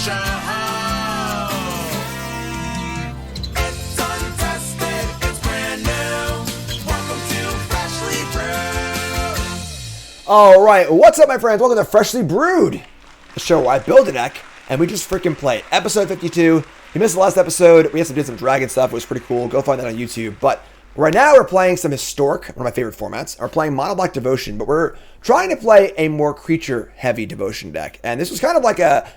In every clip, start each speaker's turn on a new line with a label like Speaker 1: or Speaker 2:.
Speaker 1: show. It's untested, it's brand new. Welcome to Freshly Brewed.
Speaker 2: All right, what's up, my friends? Welcome to Freshly Brewed, the show where I build a deck and we just freaking play it. Episode 52. If you missed the last episode, we did some dragon stuff. It was pretty cool. Go find that on YouTube. But right now we're playing some Historic, one of my favorite formats. We're playing Mono Black Devotion, but we're trying to play a more creature-heavy Devotion deck. And this was kind of like a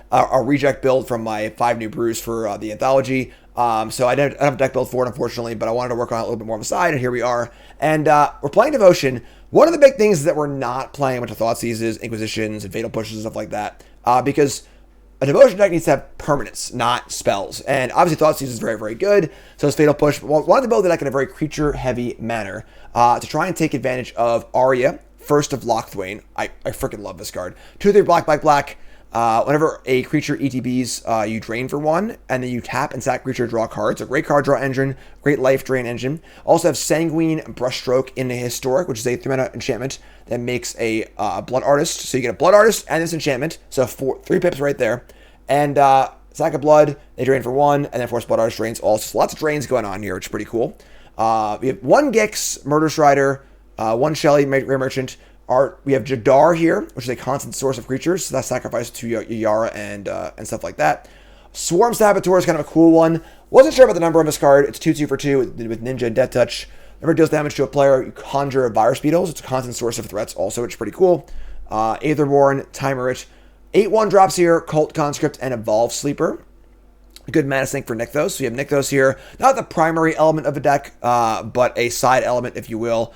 Speaker 2: reject build from my 5 new brews for the anthology. So I don't have a deck build for it, unfortunately, but I wanted to work on it a little bit more on the side, and here we are. And we're playing Devotion. One of the big things is that we're not playing a bunch of Thoughtseizes, Inquisitions, and Fatal Pushes and stuff like that, because a Devotion deck needs to have permanents, not spells. And obviously Thoughtseize is very, very good. So is Fatal Push. But wanted to build the deck in a very creature-heavy manner to try and take advantage of Arya, First of Lochthwain. I freaking love this card. 2/3 black. Whenever a creature ETBs, you drain for 1, and then you tap and sack creature, draw cards. A great card draw engine, great life drain engine. Also have Sanguine Brushstroke in the Historic, which is a 3-mana enchantment that makes a Blood Artist. So you get a Blood Artist and this enchantment. So 3 pips right there. And sack of blood, they drain for 1, and then Force Blood Artist drains also. So lots of drains going on here, which is pretty cool. We have 1 Gix, Murderous Rider, 1 Shelly, Rare Merchant. We have Jadar here, which is a constant source of creatures. So that's sacrifice to Yara and stuff like that. Swarm Saboteur is kind of a cool one. Wasn't sure about the number on this card. It's 2/2 for 2 with Ninja and Death Touch. Whenever it deals damage to a player, you conjure Virus Beetles. It's a constant source of threats also, which is pretty cool. Aetherborn, Timer It. 8/1 drops here, Cult Conscript, and Evolve Sleeper. Good mana sink for Nykthos. So you have Nykthos here, not the primary element of the deck, but a side element, if you will.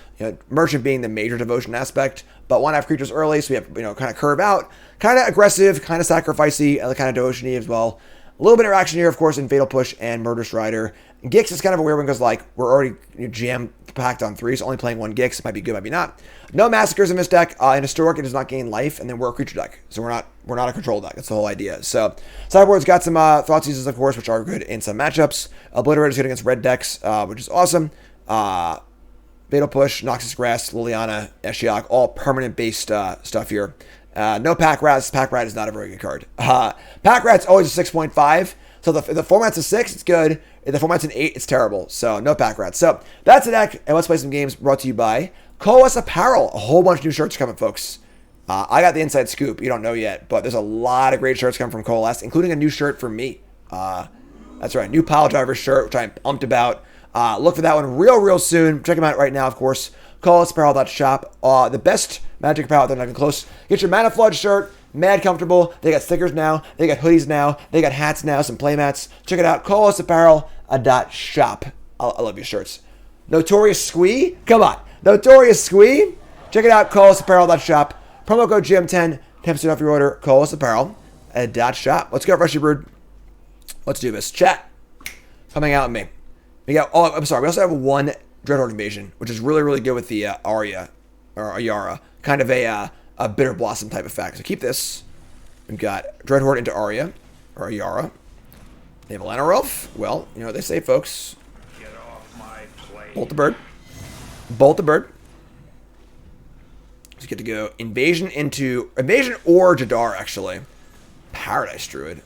Speaker 2: Merchant being the major Devotion aspect, but want to have creatures early, so we have, kind of curve out, kind of aggressive, kind of sacrificey, and kind of Devotion-y as well. A little bit of interaction here, of course, in Fatal Push and Murderous Rider. Gix is kind of a weird one because, we're already jam-packed on 3, so only playing 1 Gix. It might be good, might be not. No Massacres in this deck. In Historic, it does not gain life, and then we're a creature deck. So we're not a control deck. That's the whole idea. So sideboard's got some Thoughtseizes, of course, which are good in some matchups. Obliterator's good against red decks, which is awesome. Fatal Push, Noxus Grass, Liliana, Eshiok, all permanent-based stuff here. No Pack Rats. Pack Rat is not a very good card. Pack Rat's always a 6.5. So if the format's a 6, it's good. If the format's an 8, it's terrible. So no Pack Rats. So that's the deck, and let's play some games brought to you by Coalesce Apparel. A whole bunch of new shirts coming, folks. I got the inside scoop. You don't know yet, but there's a lot of great shirts coming from Coalesce, including a new shirt for me. That's right, new Pile Driver shirt, which I'm pumped about. Look for that one real soon. Check them out right now, of course. CoalesceApparel.shop. The best Magic apparel, they're not even close. Get your Mana Flood shirt. Mad comfortable. They got stickers now. They got hoodies now. They got hats now. Some playmats. Check it out. CoalesceApparel.shop. I love your shirts. Notorious Squee. Come on. Notorious Squee. Check it out. CoalesceApparel.shop. Promo code GM10. 10% off your order. CoalesceApparel.shop. Let's go, Freshly Brewed. Let's do this. Chat. Coming out with me. We got. Oh, I'm sorry. We also have 1 Dreadhorde Invasion, which is really good with the Arya or Ayara. Kind of a Bitter Blossom type effect. So keep this. We've got Dreadhorde into Arya or Ayara. They have a Lana Elf. Well, you know what they say, folks.
Speaker 1: Get off my plate.
Speaker 2: Bolt the bird. Bolt the bird. Let's get to go Invasion or Jadar, actually. Paradise Druid.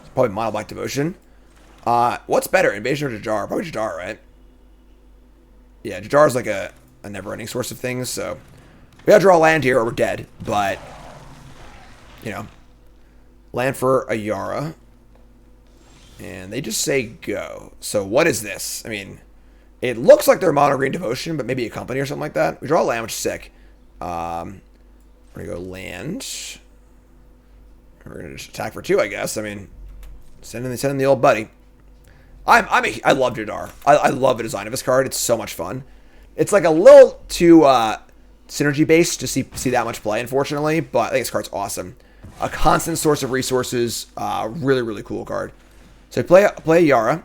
Speaker 2: It's probably Mono Black Devotion. What's better, Invasion or Jadar? Probably Jadar, right? Yeah, Jadar is like a never-ending source of things, so we gotta draw land here or we're dead, but land for Ayara. And they just say go. So what is this? I mean, it looks like they're Mono Green Devotion, but maybe a company or something like that. We draw land, which is sick. We're gonna go land. We're gonna just attack for 2, I guess. I mean, send in the old buddy. I love Jadar. I love the design of this card. It's so much fun. It's like a little too synergy based to see that much play, unfortunately. But I think this card's awesome. A constant source of resources. Really cool card. So play a Yara.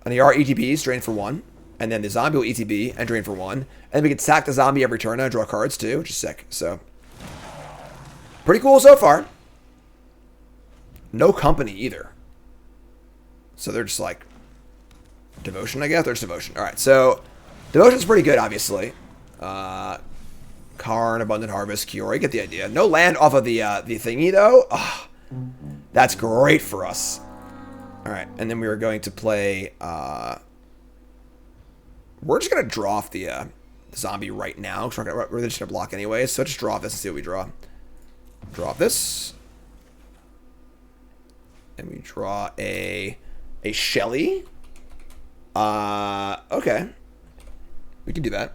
Speaker 2: And the Yara ETBs drain for 1. And then the zombie will ETB and drain for 1. And then we can sack the zombie every turn and draw cards too, which is sick. So pretty cool so far. No company either. So they're just like Devotion, I guess. There's Devotion. All right, so Devotion's pretty good, obviously. Karn, Abundant Harvest, Kiora. You get the idea. No land off of the thingy, though. That's great for us. All right, and then we are going to play... we're just going to draw off the zombie right now, because we're just going to block anyways. So just draw off this and see what we draw. Draw off this. And we draw a Shelly. Okay. We can do that.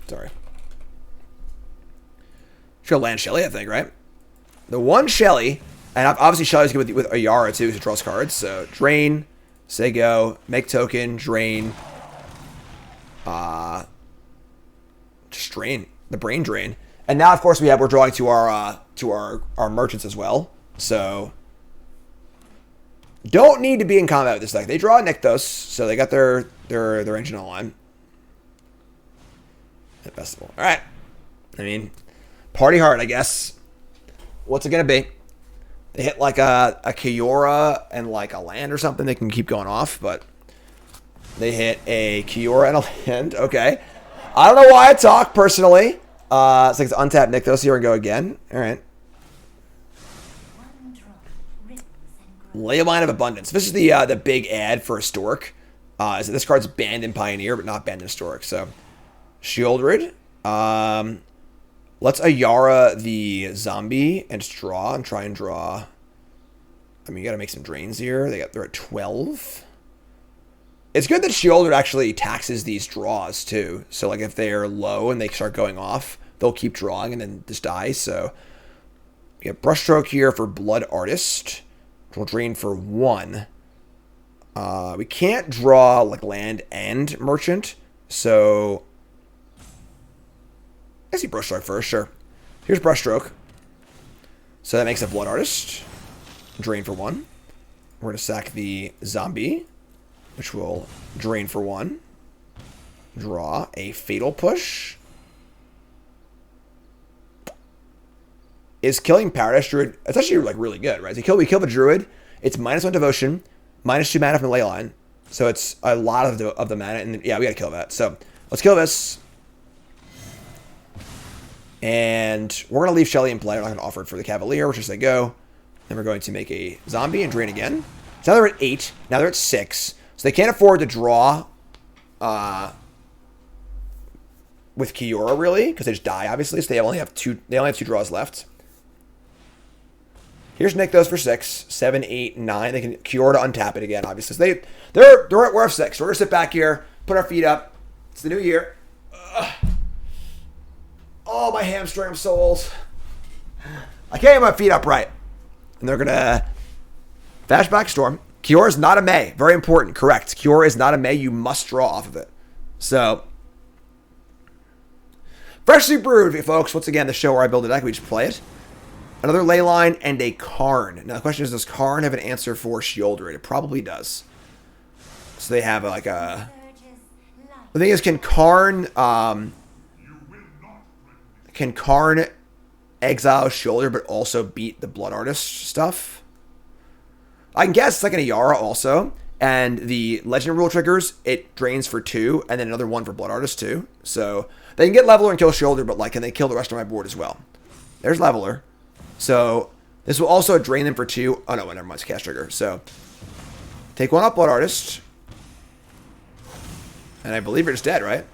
Speaker 2: Sorry. She'll land Shelly, I think, right? The one Shelly, and obviously Shelly's good with Ayara too, who draws cards. So drain, say go, make token, drain. Just drain. The brain drain. And now, of course, we're drawing to our merchants as well. So don't need to be in combat with this deck. They draw Rakdos, so they got their engine online. Festival. All right. I mean, party hard, I guess. What's it gonna be? They hit like a Kiora and like a land or something. They can keep going off, but they hit a Kiora and a land. Okay. I don't know why I talk personally. It's like it's untap Rakdos here and go again. All right. Leyline of Abundance. This is the big ad for Historic. Is that this card's banned in Pioneer, but not banned in Historic. So, Shieldred. Let's Ayara the zombie and just draw and try and draw. I mean, you got to make some drains here. They're at 12. It's good that Shieldred actually taxes these draws too. So, like if they're low and they start going off, they'll keep drawing and then just die. So, we have Brushstroke here for Blood Artist. We'll drain for 1. We can't draw like land and merchant, so I see Brushstroke first, sure. Here's Brushstroke. So that makes a Blood Artist. Drain for 1. We're going to sack the zombie, which will drain for 1. Draw a Fatal Push. Is killing Paradise Druid, it's actually like really good, right? So we kill the Druid, it's -1 Devotion, -2 mana from the Leyline. So it's a lot of the mana, and yeah, we gotta kill that. So let's kill this. And we're gonna leave Shelly in play. We're not gonna offer it for the Cavalier, which is they go. Then we're going to make a zombie and drain again. So now they're at 8, now they're at 6. So they can't afford to draw with Kiora really, because they just die, obviously. So they only have two draws left. Here's Rakdos for 6, 7, 8, 9. They can Kiora to untap it again, obviously. So we're at 6. We're gonna sit back here, put our feet up. It's the new year. Oh, my hamstring, I'm so old. I can't get my feet up right. And they're gonna Flashback Storm. Kiora is not a May. Very important. Correct. Kiora is not a May. You must draw off of it. So, Freshly Brewed, folks. Once again, the show where I build a deck. We just play it. Another Leyline and a Karn. Now, the question is, does Karn have an answer for Shieldred? It probably does. So they have like a... The thing is, can Karn exile Shieldred but also beat the Blood Artist stuff? I can guess it's like an Ayara also. And the Legend Rule triggers, it drains for 2, and then another 1 for Blood Artist too. So they can get Leveler and kill Shieldred, but like, can they kill the rest of my board as well? There's Leveler. So this will also drain them for 2. Oh no, never mind, it's cast trigger. So take 1 off Blood Artist. And I believe you're just dead, right?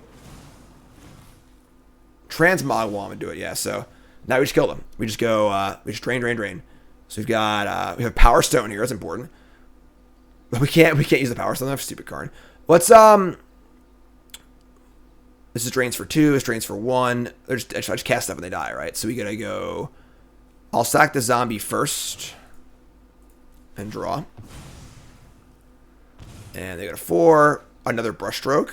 Speaker 2: Transmog will do it, yeah. So now we just kill them. We just go, we just drain. So we've got, we have Power Stone here, that's important. But we can't use the Power Stone, that's a stupid card. Let's, this is drains for 2, this drains for 1. I just cast stuff and they die, right? So we gotta go, I'll sack the zombie first. And draw. And they got a 4, another Brushstroke.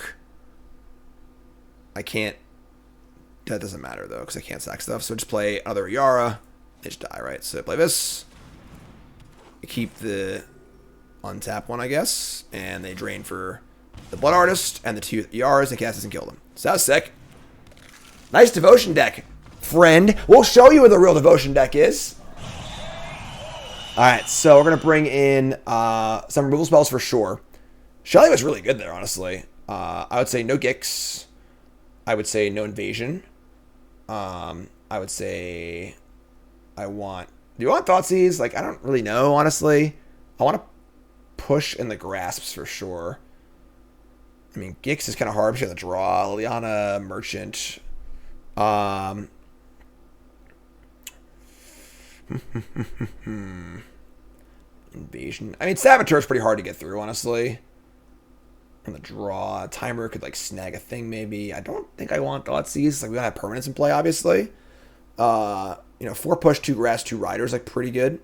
Speaker 2: I can't, that doesn't matter though, because I can't sack stuff. So just play another Ayara. They just die, right? So play this. Keep the untap one, I guess. And they drain for the Blood Artist and the 2 Ayaras. They cast this and kill them. So that was sick. Nice Devotion deck, friend. We'll show you what the real Devotion deck is. Alright, so we're going to bring in some removal spells for sure. Shelly was really good there, honestly. I would say no Gix. I would say no Invasion. I would say I want... Do you want Thoughtseize? Like, I don't really know, honestly. I want to push in the grasps for sure. I mean, Gix is kind of hard because you have the draw. Liliana, Merchant. Invasion. I mean, Saboteur is pretty hard to get through, honestly. And the draw. Timer could, like, snag a thing, maybe. I don't think I want Thoughtseize. Like, we don't have permanents in play, obviously. 4 push, 2 grass, 2 riders, like, pretty good.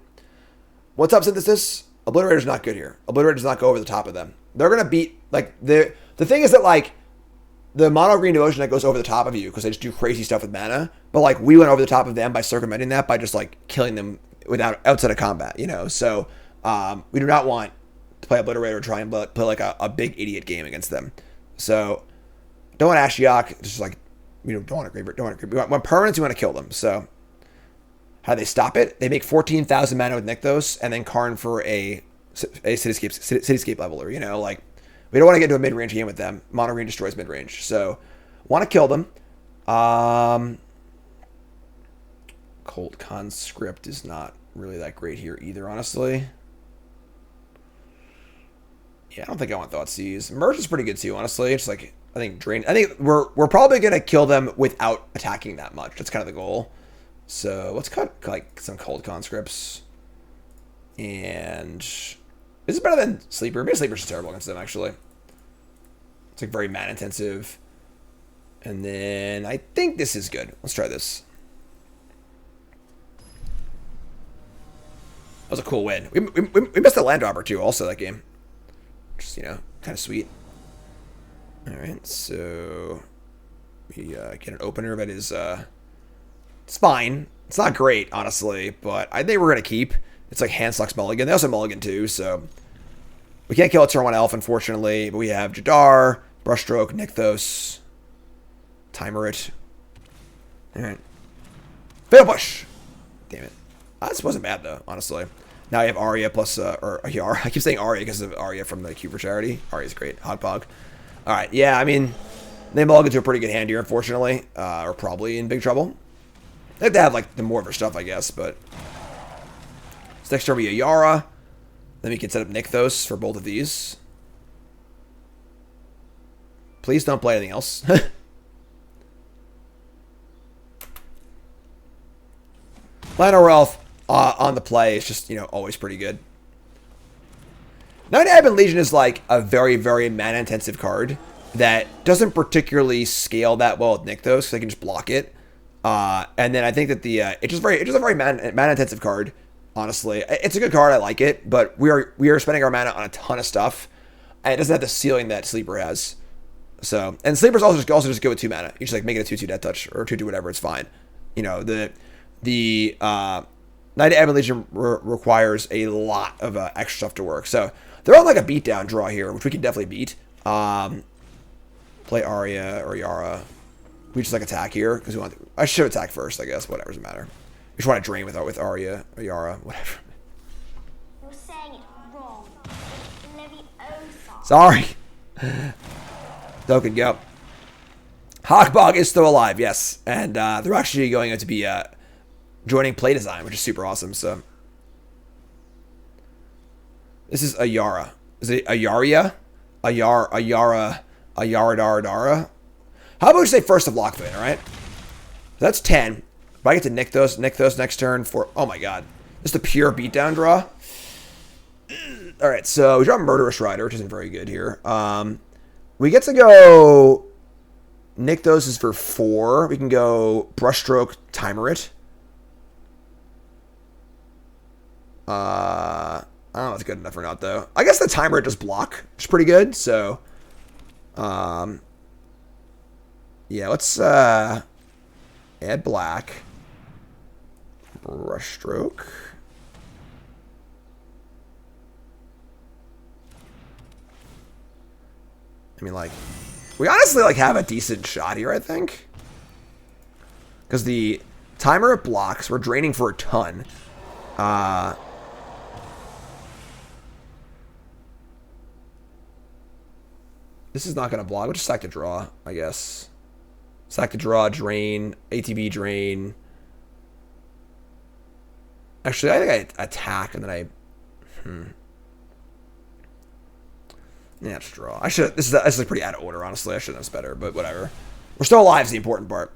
Speaker 2: What's up, Synthesis? Obliterator's not good here. Obliterator does not go over the top of them. They're going to beat, like, the thing is that, like, the mono green devotion that goes over the top of you because they just do crazy stuff with mana. But, like, we went over the top of them by circumventing that by just, like, killing them outside of combat, So, we do not want to play Obliterator or try and play, like, a big idiot game against them. So, don't want Ashiok. Just, like, we don't want a Graveyard. We want permanents, we want to kill them. So, how do they stop it? They make 14,000 mana with Nykthos and then Karn for a cityscape leveler, Like, we don't want to get into a mid-range game with them. Mono green destroys mid-range. So, want to kill them. Cold Conscript is not really that great here either, honestly. Yeah, I don't think I want Thoughtseize. Merge is pretty good too, honestly. It's like, I think Drain. I think we're probably going to kill them without attacking that much. That's kind of the goal. So, let's cut, like, some Cold Conscripts. And this is better than Sleeper. Maybe Sleeper's terrible against them, actually. It's, like, very mana intensive. And then I think this is good. Let's try this. That was a cool win. We missed a land dropper, too, also, that game. Just, kind of sweet. Alright, so we get an opener that is, it's fine. It's not great, honestly, but I think we're going to keep. It's like Hand Sucks Mulligan. They also Mulligan, too, so we can't kill a turn 1 elf, unfortunately, but we have Jadar, Brushstroke, Nykthos, Timer it. Alright. Fatal Push! Damn it. This wasn't bad, though, honestly. Now I have Arya plus, or Yara. I keep saying Arya because of Arya from the Q for Charity. Arya's great. Hot Pog. Alright, yeah, I mean, they mulligan to a pretty good hand here, unfortunately. Or probably in big trouble. They have to have, like, the more of their stuff, I guess, but... So next turn we have Yara. Then we can set up Nykthos for both of these. Please don't play anything else. Land or Elf on the play is just, always pretty good. Night Advent Legion is like a very, very mana-intensive card that doesn't particularly scale that well with Nykthos because they can just block it. And then I think that it's just a very mana-intensive card. Honestly, it's a good card. I like it, but we are spending our mana on a ton of stuff, and it doesn't have the ceiling that Sleeper has. So, and Sleeper's also just go with 2 mana. You just like make it a 2/2 Death Touch or 2/2 whatever. It's fine. The Night Advent Legion requires a lot of extra stuff to work. So they're on like a beatdown draw here, which we can definitely beat. Play Arya or Yara. We just like attack here because we want. I should attack first, I guess. Whatever, doesn't matter. We just want to drain with Arya or Yara, whatever.
Speaker 3: You're saying it wrong. Leviosa.
Speaker 2: Sorry. Token go. Hawkbog is still alive, yes, and they're actually going to be joining Play Design, which is super awesome. So this is a Yara. Is it a Yaria? A Yaradara? How about we say first of Lockbane, alright? That's 10. If I get to Nykthos next turn for... Oh my god. Just a pure beatdown draw. Alright, so we draw Murderous Rider, which isn't very good here. We get to go... Nykthos is for 4. We can go Brushstroke, Timer it. I don't know if it's good enough or not, though. I guess the Timer it does block, which is pretty good, so... yeah, let's add black. Brushstroke. I mean, like, we honestly, like, have a decent shot here, I think. Because the Timer it blocks. We're draining for a ton. This is not going to block. We'll just sack to draw, I guess. Sack to draw, drain, ATB drain. Actually, I think I attack and then I... Yeah, just draw. I should... This is pretty out of order, honestly. I should know this better, but whatever. We're still alive is the important part.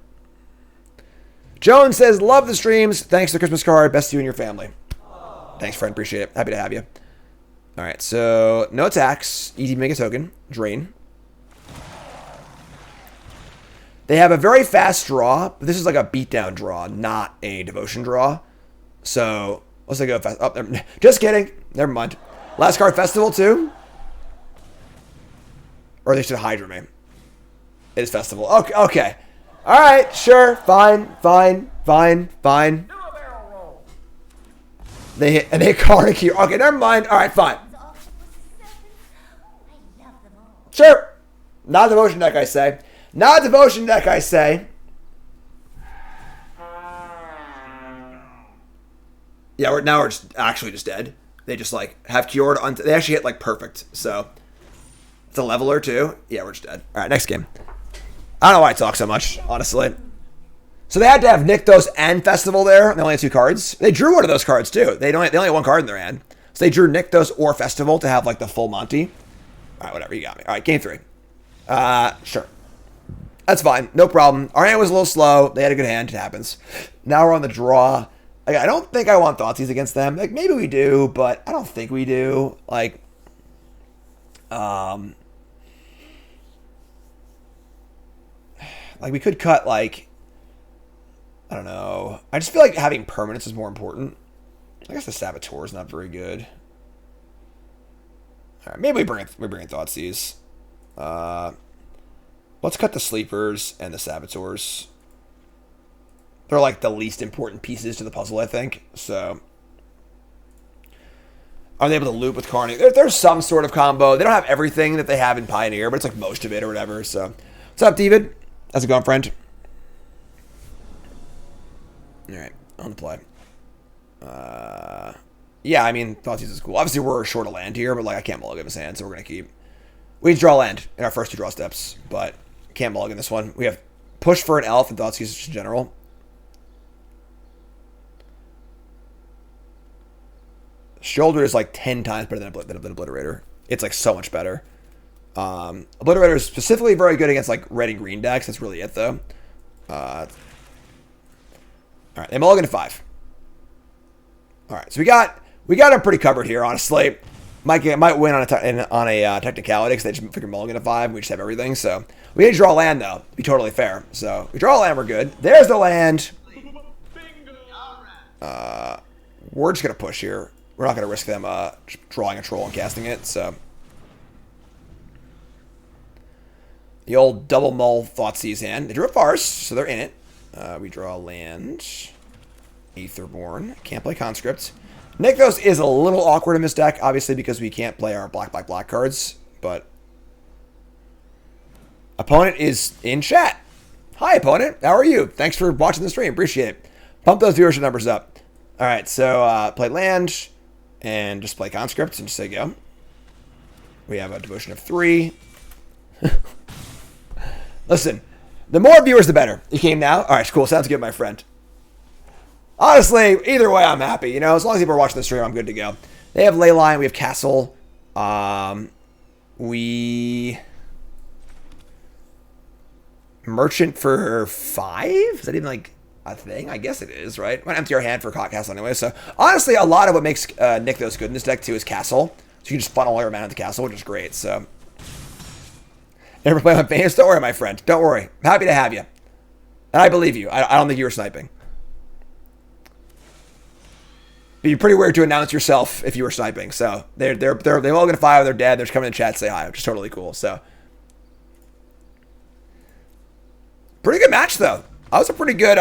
Speaker 2: Joan says, love the streams. Thanks for the Christmas card. Best to you and your family. Thanks, friend. Appreciate it. Happy to have you. All right, so no attacks. Easy to make a token. Drain. They have a very fast draw, but this is like a beatdown draw, not a devotion draw. So let's go fast. Oh, just kidding. Never mind. Last card, Festival too. Or they should Hydra me. It is Festival. Okay. Okay. All right. Sure. Fine. They hit Karnak here. Okay. Never mind. All right. Fine. Sure. Not a devotion deck, I say. Not a devotion deck, I say. Yeah, we're just actually just dead. They just like have cured on. They actually hit like perfect. So it's a leveler too. Yeah, we're just dead. All right, next game. I don't know why I talk so much, honestly. So they had to have Rakdos and Festival there. And they only had 2 cards. They drew one of those cards too. They only had 1 card in their hand. So they drew Rakdos or Festival to have like the full Monty. All right, whatever, you got me. All right, game 3. Sure. That's fine. No problem. Our hand was a little slow. They had a good hand. It happens. Now we're on the draw. Like, I don't think I want Thoughtseize against them. Like, maybe we do, but I don't think we do. Like, we could cut, like, I don't know. I just feel like having permanence is more important. I guess the Saboteur is not very good. All right, maybe we bring in Thoughtseize. Let's cut the Sleepers and the Saboteurs. They're like the least important pieces to the puzzle, I think. So, are they able to loop with Karnak? There's some sort of combo. They don't have everything that they have in Pioneer, but it's like most of it or whatever. So, what's up, David? How's it going, friend? All right, on the play. Yeah, I mean, Thoughtseize is cool. Obviously, we're short a land here, but like I can't mulligan his hand, so we're gonna keep. We draw land in our first 2 draw steps, but can't mulligan this one. We have push for an elf and Thoughtseize in general. Shoulder is like 10 times better than Obliterator. It's like so much better. Obliterator is specifically very good against like red and green decks. That's really it though. All right, they mulligan to 5. All right, so we got them pretty covered here. Honestly, might win on a technicality because they just figure mulligan to 5. We just have everything. So we didn't draw land though. To be totally fair. So we draw land. We're good. There's the land. We're just gonna push here. We're not going to risk them drawing a troll and casting it, so. The old double mull Thoughtseize hand. They drew a Farce, so they're in it. We draw land. Aetherborn. Can't play Conscript. Rakdos is a little awkward in this deck, obviously, because we can't play our black cards, but. Opponent is in chat. Hi, opponent. How are you? Thanks for watching the stream. Appreciate it. Pump those viewership numbers up. All right, so play land. And just play Conscripts and just say go. We have a devotion of 3. Listen, the more viewers, the better. You came now? All right, cool. Sounds good, my friend. Honestly, either way, I'm happy. You know, as long as people are watching the stream, I'm good to go. They have Leyline. We have Castle. We... Merchant for 5? Is that even like... a thing? I guess it is, right? We're gonna empty our hand for Castle anyway. So honestly, a lot of what makes Rakdos good in this deck too is Castle. So you can just funnel all your mana into Castle, which is great. So never play on Famous? Don't worry, my friend. Don't worry. I'm happy to have you. And I believe you. I don't think you were sniping. It'd be pretty weird to announce yourself if you were sniping. So they're all gonna fire. They're dead. They're just coming in the chat to say hi, which is totally cool. So pretty good match though. That was a pretty good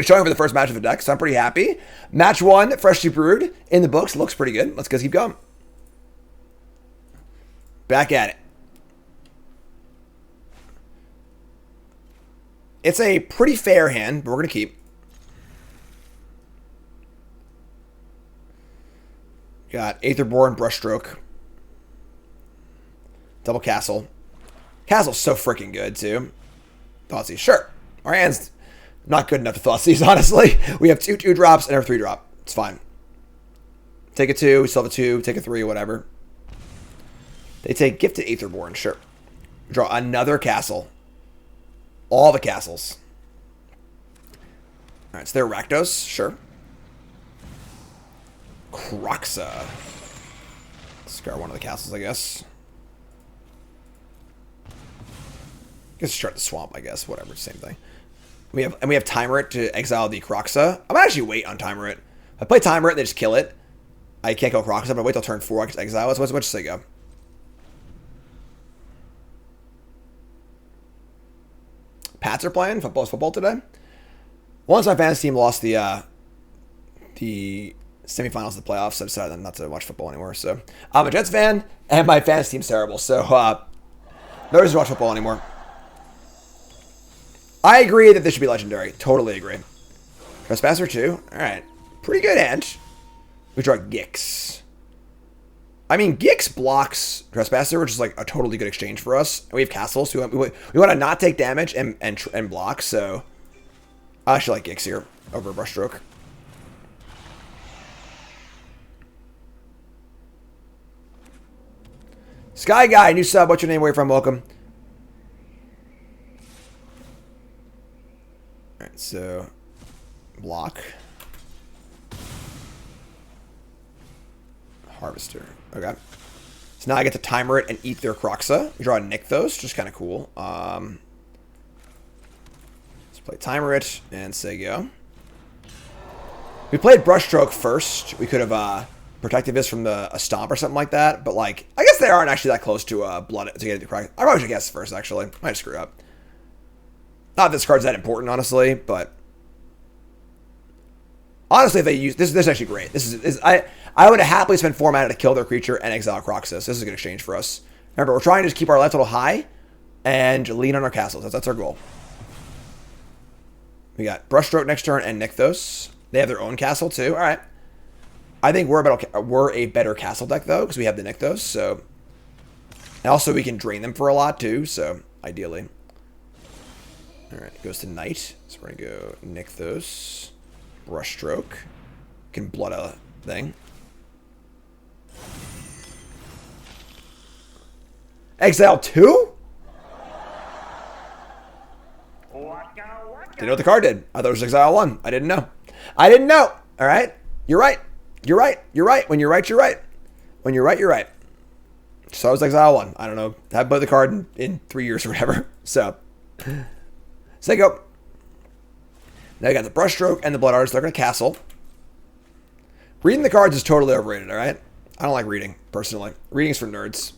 Speaker 2: showing for the first match of the deck, so I'm pretty happy. Match 1, Freshly Brewed, in the books. Looks pretty good. Let's go keep going. Back at it. It's a pretty fair hand, but we're going to keep. Got Aetherborn, Brushstroke. Double Castle. Castle's so freaking good, too. Thoughtseize, sure. Our hand's not good enough to Thoughtseize, honestly. We have 2 2-drops and our 3-drop. It's fine. Take a 2, we still have a 2, take a 3, whatever. They take Gifted Aetherborn, sure. Draw another castle. All the castles. Alright, so they're Rakdos, sure. Kroxa. Scar one of the castles, I guess. Let's start the swamp, I guess. Whatever, same thing. We have Timer It to exile the Kroxa. I'm actually wait on Timer It. If I play Timer It, they just kill it. I can't kill Kroxa, but I wait till turn 4, I can exile it. So what's say go? Pats are playing football today. Once my fantasy team lost the semifinals of the playoffs, I decided not to watch football anymore. So I'm a Jets fan, and my fantasy team's terrible. So no reason to watch football anymore. I agree that this should be legendary. Totally agree. Trespasser 2. All right, pretty good hand. We draw Gix. I mean, Gix blocks Trespasser, which is like a totally good exchange for us. And we have castles, so we want to not take damage and block. So I actually like Gix here over Brushstroke. Sky Guy, new sub. What's your name? Where you from? Welcome. All right, so block. Harvester. Okay. So now I get to Timer It and eat their Kroxa. We draw a Rakdos, which is kind of cool. Let's play Timer It and say go. We played Brushstroke first. We could have protected this from a Stomp or something like that. But, like, I guess they aren't actually that close to Blood to get the Kroxa. I probably should guess first, actually. I might screw up. Not that this card's that important, honestly, but honestly, if they use this is actually great. I would happily spend 4 mana to kill their creature and exile Kroxus. This is a good exchange for us. Remember, we're trying to just keep our life total high and lean on our castles. That's our goal. We got Brushstroke next turn and Rakdos. They have their own castle too. All right. I think we're a better castle deck though because we have the Rakdos. So, and also we can drain them for a lot too. So ideally. All right, it goes to Knight. So we're gonna go Rakdos, Brushstroke. Can blood a thing. Exile 2? Didn't know what the card did. I thought it was Exile 1. I didn't know. I didn't know. All right. You're right. You're right. You're right. When you're right, you're right. When you're right, you're right. So I was Exile 1. I don't know. I haven't played the card in 3 years or whatever. So go. Now you got the Brushstroke and the Blood Artist. They're going to castle. Reading the cards is totally overrated, all right? I don't like reading, personally. Reading's for nerds.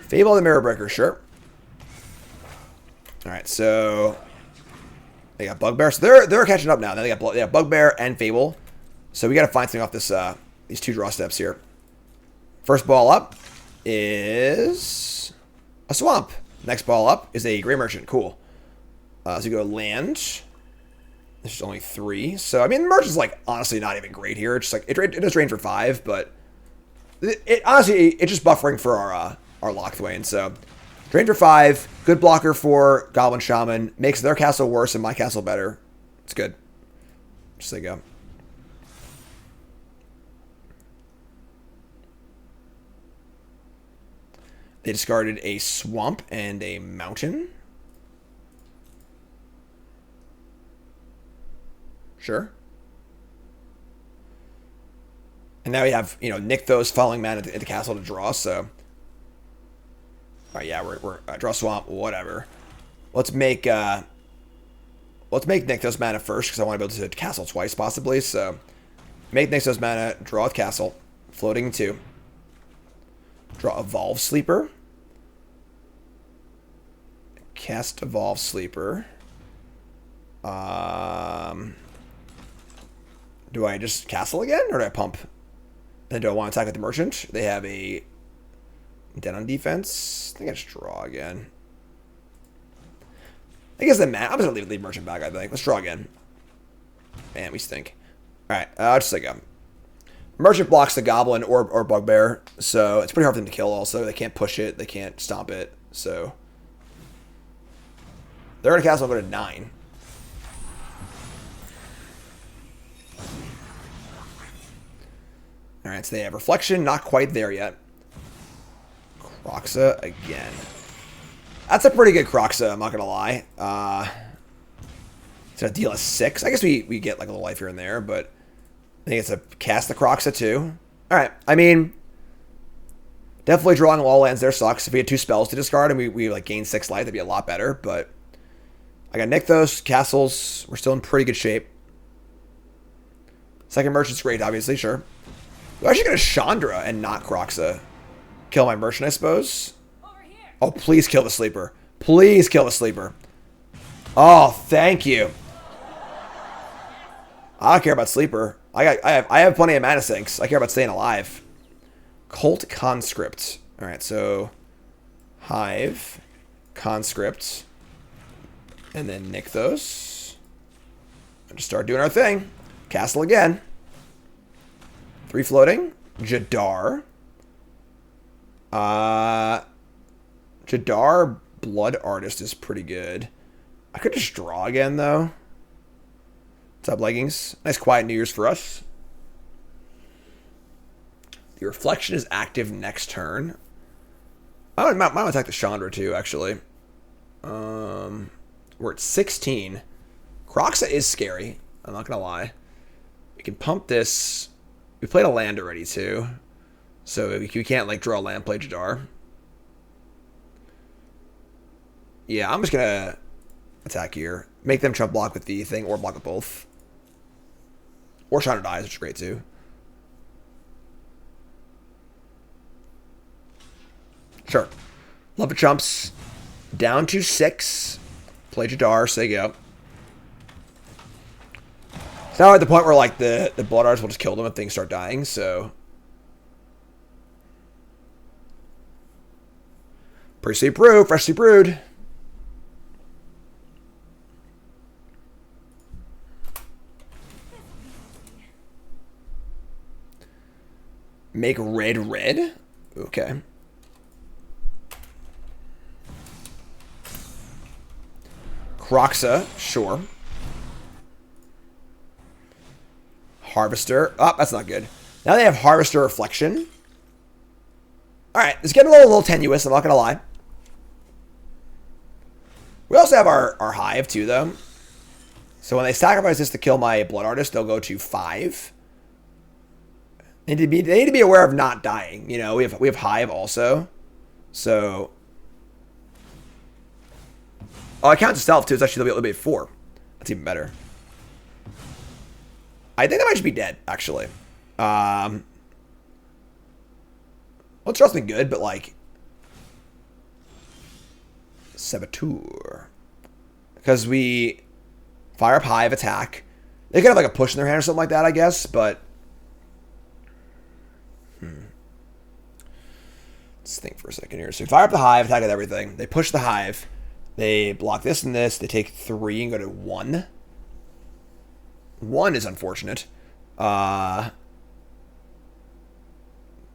Speaker 2: Fable the Mirror Breaker, sure. All right, so they got Bugbear. So they're catching up now. Now they got Bugbear and Fable. So we got to find something off this these 2 draw steps here. First ball up is a Swamp. Next ball up is a Grey Merchant. Cool. So you go land. This is only 3. So, I mean, the Merchant's, like, honestly not even great here. It's just, like, it does drain for 5, but honestly, it's just buffering for our Locthwain. So, drain for 5. Good blocker for Goblin Shaman. Makes their castle worse and my castle better. It's good. Just say go. They discarded a Swamp and a Mountain. Sure. And now we have, Rakdos following mana at the castle to draw, so. Alright, yeah, we're draw Swamp, whatever. Let's make Rakdos mana first, because I want to be able to castle twice, possibly, so. Make Rakdos mana, draw with castle, floating 2. Draw Evolve Sleeper. Cast Evolve Sleeper. Do I just castle again, or do I pump? Then do I want to attack with the Merchant? They have a dead on defense. I think I just draw again. I guess I'm just going to leave Merchant back, I think. Let's draw again. Man, we stink. Alright, I'll just go. Merchant blocks the Goblin or Bugbear, so it's pretty hard for them to kill also. They can't push it, they can't stomp it, so. They're going to castle and go to 9. Alright, so they have Reflection, not quite there yet. Kroxa again. That's a pretty good Kroxa, I'm not gonna lie. It's a deal of 6. I guess we get like a little life here and there, but I think it's a cast the Kroxa too. Alright, I mean, definitely drawing all lands there sucks. If we had 2 spells to discard and we like gain 6 life, that'd be a lot better, but I got Nykthos, castles, we're still in pretty good shape. Second Merchant's great, obviously, sure. We're actually gonna Chandra and not Kroxa. Kill my Merchant, I suppose. Oh, please kill the Sleeper. Please kill the Sleeper. Oh, thank you. I don't care about Sleeper. I have plenty of mana sinks. I care about staying alive. Cult Conscript. Alright, so Hive, Conscript, and then Nykthos. And just start doing our thing. Castle again. 3 floating. Jadar. Jadar Blood Artist is pretty good. I could just draw again, though. What's up, leggings? Nice quiet New Year's for us. The Reflection is active next turn. I might attack the Chandra, too, actually. We're at 16. Kroxa is scary. I'm not going to lie. We can pump this. We played a land already, too. So we can't, like, draw a land, play Jadar. Yeah, I'm just going to attack here. Make them trump block with the thing, or block with both. Or Chandra dies, which is great, too. Sure. Love it chumps. Down to 6. Play Jadar, so they go. It's now at the point where, like, the Blood Arts will just kill them if things start dying, so... Freshly brewed, freshly brewed. Make red red? Okay. Kroxa, sure. Harvester. Oh, that's not good. Now they have Harvester Reflection. Alright, it's getting a little tenuous, I'm not going to lie. We also have our Hive, too, though. So when they sacrifice this to kill my Blood Artist, they'll go to 5. They need to be aware of not dying. You know, we have Hive also. So... Oh, it counts as stealth, too. It's actually a little bit 4. That's even better. I think that might just be dead, actually. Well, trust me, good, but, like... Saboteur. Because we fire up Hive, attack. They could have, like, a push in their hand or something like that, I guess, but... Let's think for a second here. So we fire up the Hive, attack with everything. They push the Hive. They block this and this. They take 3 and go to 1. 1 is unfortunate. I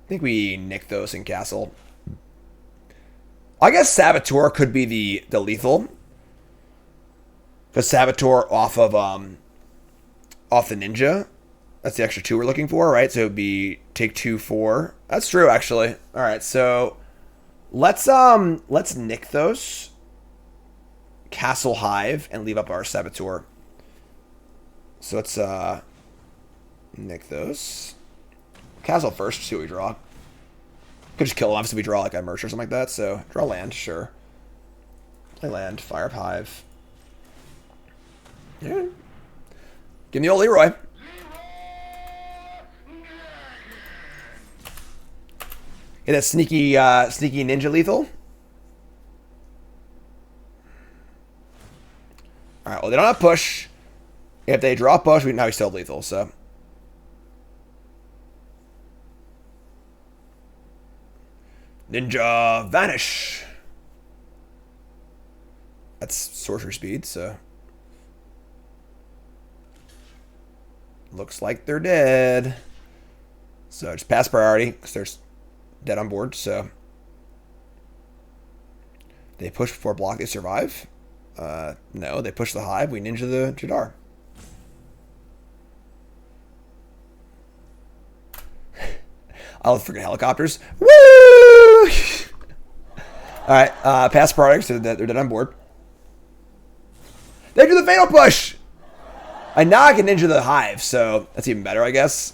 Speaker 2: think we Nykthos and Castle. I guess Saboteur could be the lethal. Because Saboteur off of off the Ninja. That's the extra 2 we're looking for, right? So it would be take 2, 4. That's true, actually. All right, so let's Nykthos, Castle Hive, and leave up our Saboteur. So let's Nykthos, Castle first. See what we draw. Could just kill him. Obviously, we draw like a Merch or something like that. So draw land, sure. Play land, fire up Hive. Yeah. Give me the old Leroy. Get that sneaky ninja lethal. Alright, well, they don't have push. If they draw push, now we still have lethal, so. Ninja Vanish. That's sorcerer speed, so. Looks like they're dead. So just pass priority, because there's dead on board, so. They push before block, they survive. No, they push the Hive, we ninja the Jadar. I love freaking helicopters. Woo! Alright, pass products, so they're dead on board. They do the fatal push! I now I can ninja the hive, so that's even better, I guess.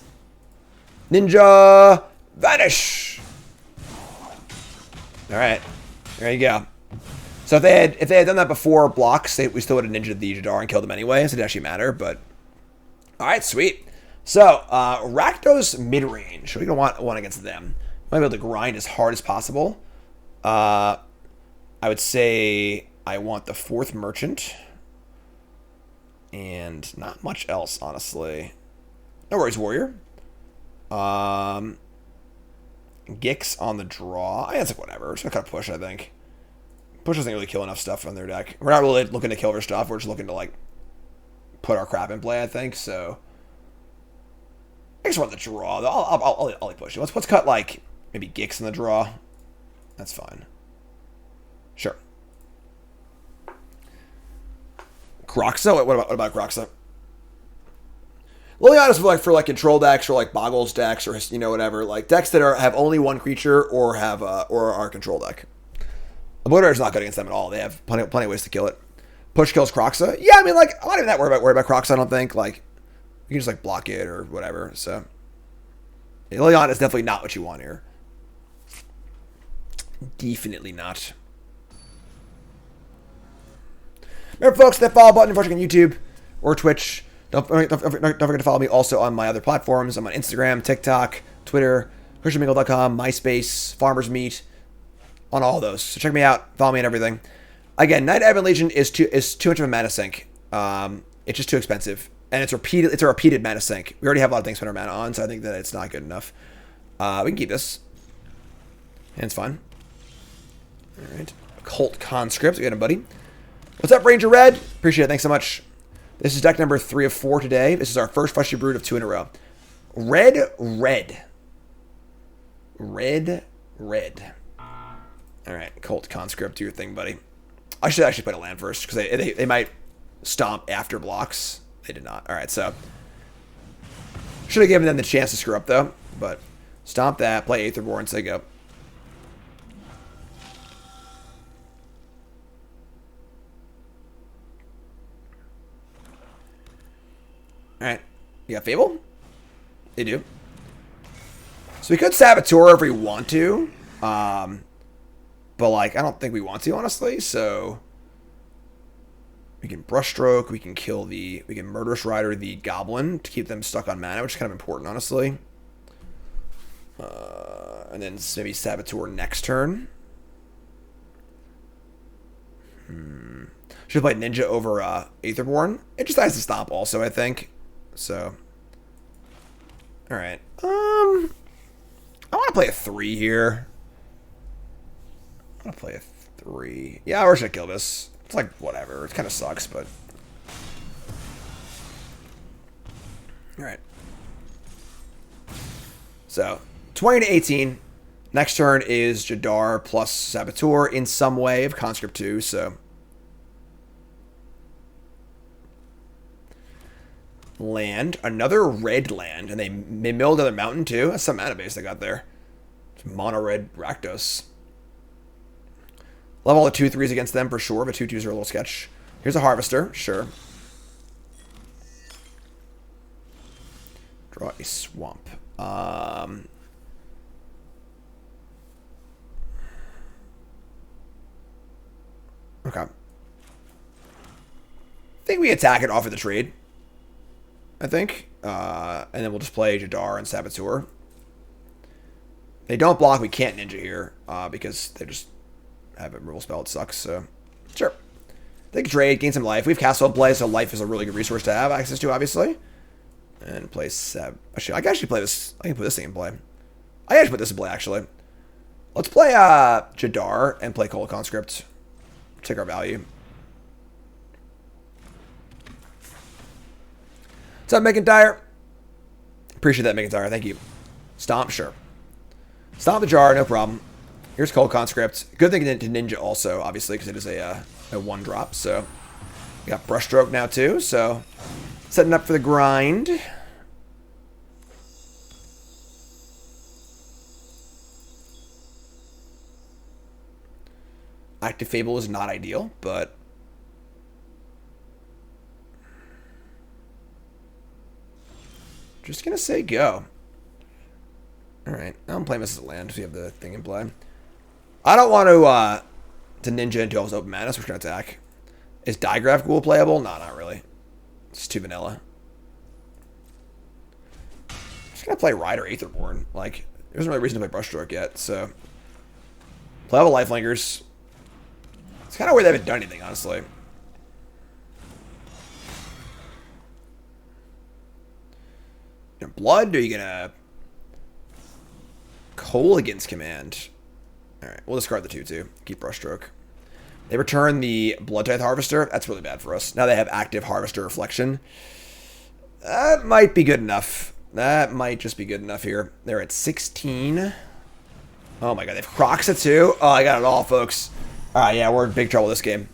Speaker 2: Ninja vanish! Alright, there you go. So if they had done that before blocks, we still would have ninja'd the Jadar and killed them anyway, so it didn't actually matter, but... Alright, sweet. So, Rakdos Midrange. We don't want one against them. Might be able to grind as hard as possible. I would say I want the 4th Merchant. And not much else, honestly. No worries, Warrior. Gix on the draw. I guess like whatever. Just gonna kind of push, I think. Push doesn't really kill enough stuff on their deck. We're not really looking to kill their stuff. We're just looking to, like, put our crap in play, I think, so... I just want the draw. I'll push it. Let's cut, like, maybe Gix in the draw. That's fine. Sure. Kroxa? What about Kroxa? Liliana is for like control decks or like Boggles decks or, you know, whatever. Like decks that have only one creature or have or are a control deck. Obliterator is not good against them at all. They have plenty of ways to kill it. Push kills Kroxa. Yeah, I mean, like, I'm not even that worried about Kroxa, I don't think. Like, you can just, like, block it or whatever. So, Liliana is definitely not what you want here. Definitely not. Remember, folks, that follow button if you're watching on YouTube or Twitch. Don't forget to follow me also on my other platforms. I'm on Instagram, TikTok, Twitter, ChristianMingle.com, MySpace, Farmer's Meat, on all those. So check me out, follow me and everything. Again, Night Advent Legion is too much of a mana sink. It's just too expensive, and it's a repeated mana sink. We already have a lot of things spend our mana on, so I think that it's not good enough. We can keep this, and it's fine. All right, Cult Conscript, we got him, buddy. What's up, Ranger Red? Appreciate it. Thanks so much. This is deck number 3 of 4 today. This is our first Freshly Brewed of 2 in a row. Red. All right, Cult Conscript, do your thing, buddy. I should actually play a land first, because they might stomp after blocks. They did not. All right, so. Should have given them the chance to screw up, though. But stomp that, play Aetherborn, say go. Alright. You got Fable? They do. So we could Saboteur if we want to. But, like, I don't think we want to, honestly. So we can Brushstroke. We can kill we can Murderous Rider the Goblin to keep them stuck on mana, which is kind of important, honestly. And then maybe Saboteur next turn. Should have played Ninja over Aetherborn. It just has to stop also, I think. So, all right. I want to play a 3 here. I want to play a 3. Yeah, we're gonna kill this. It's like whatever. It kind of sucks, but all right. So 20 to 18. Next turn is Jadar plus Saboteur in some way of Conscript 2. So. Land, another red land, and they milled another mountain too. That's some mana base they got there. It's mono red Rakdos. Love all the 2/3s against them for sure, but 2/2s are a little sketch. Here's a Harvester, sure. Draw a swamp. Okay. I think we attack it off of the trade. I think. And then we'll just play Jadar and Saboteur. They don't block. We can't Ninja here because they just have a removal spell. It sucks. So, sure. They can trade, gain some life. We have Castle in play, so life is a really good resource to have access to, obviously. And play Actually, I can actually play this. I can put this thing in play. I can actually put this in play, actually. Let's play Jadar and play Cult Conscript. Take our value. What's up, McIntyre? Appreciate that, McIntyre. Thank you. Stomp, sure. Stomp the Jar, no problem. Here's Cold Conscript. Good thing to Ninja also, obviously, because it is a 1-drop. So we got Brushstroke now, too. So setting up for the grind. Active Fable is not ideal, but just gonna say go. Alright, I'm playing this as a land, so we have the thing in play. I don't want to ninja into all his open mana, so we're gonna attack. Is Digraph Ghoul playable? No, not really. It's too vanilla. I'm just gonna play Rider Aetherborn. Like, there's no really reason to play Brushstroke yet, so. Play all the Lifelingers. It's kind of weird they haven't done anything, honestly. Blood? Or are you gonna Colligan's Command? Alright, we'll discard the 2/2. Keep Brushstroke. They return the Blood Tithe Harvester. That's really bad for us. Now they have active Harvester Reflection. That might be good enough. That might just be good enough here. They're at 16. Oh my god, they have Croxa too? Oh, I got it all, folks. Alright, yeah, we're in big trouble this game.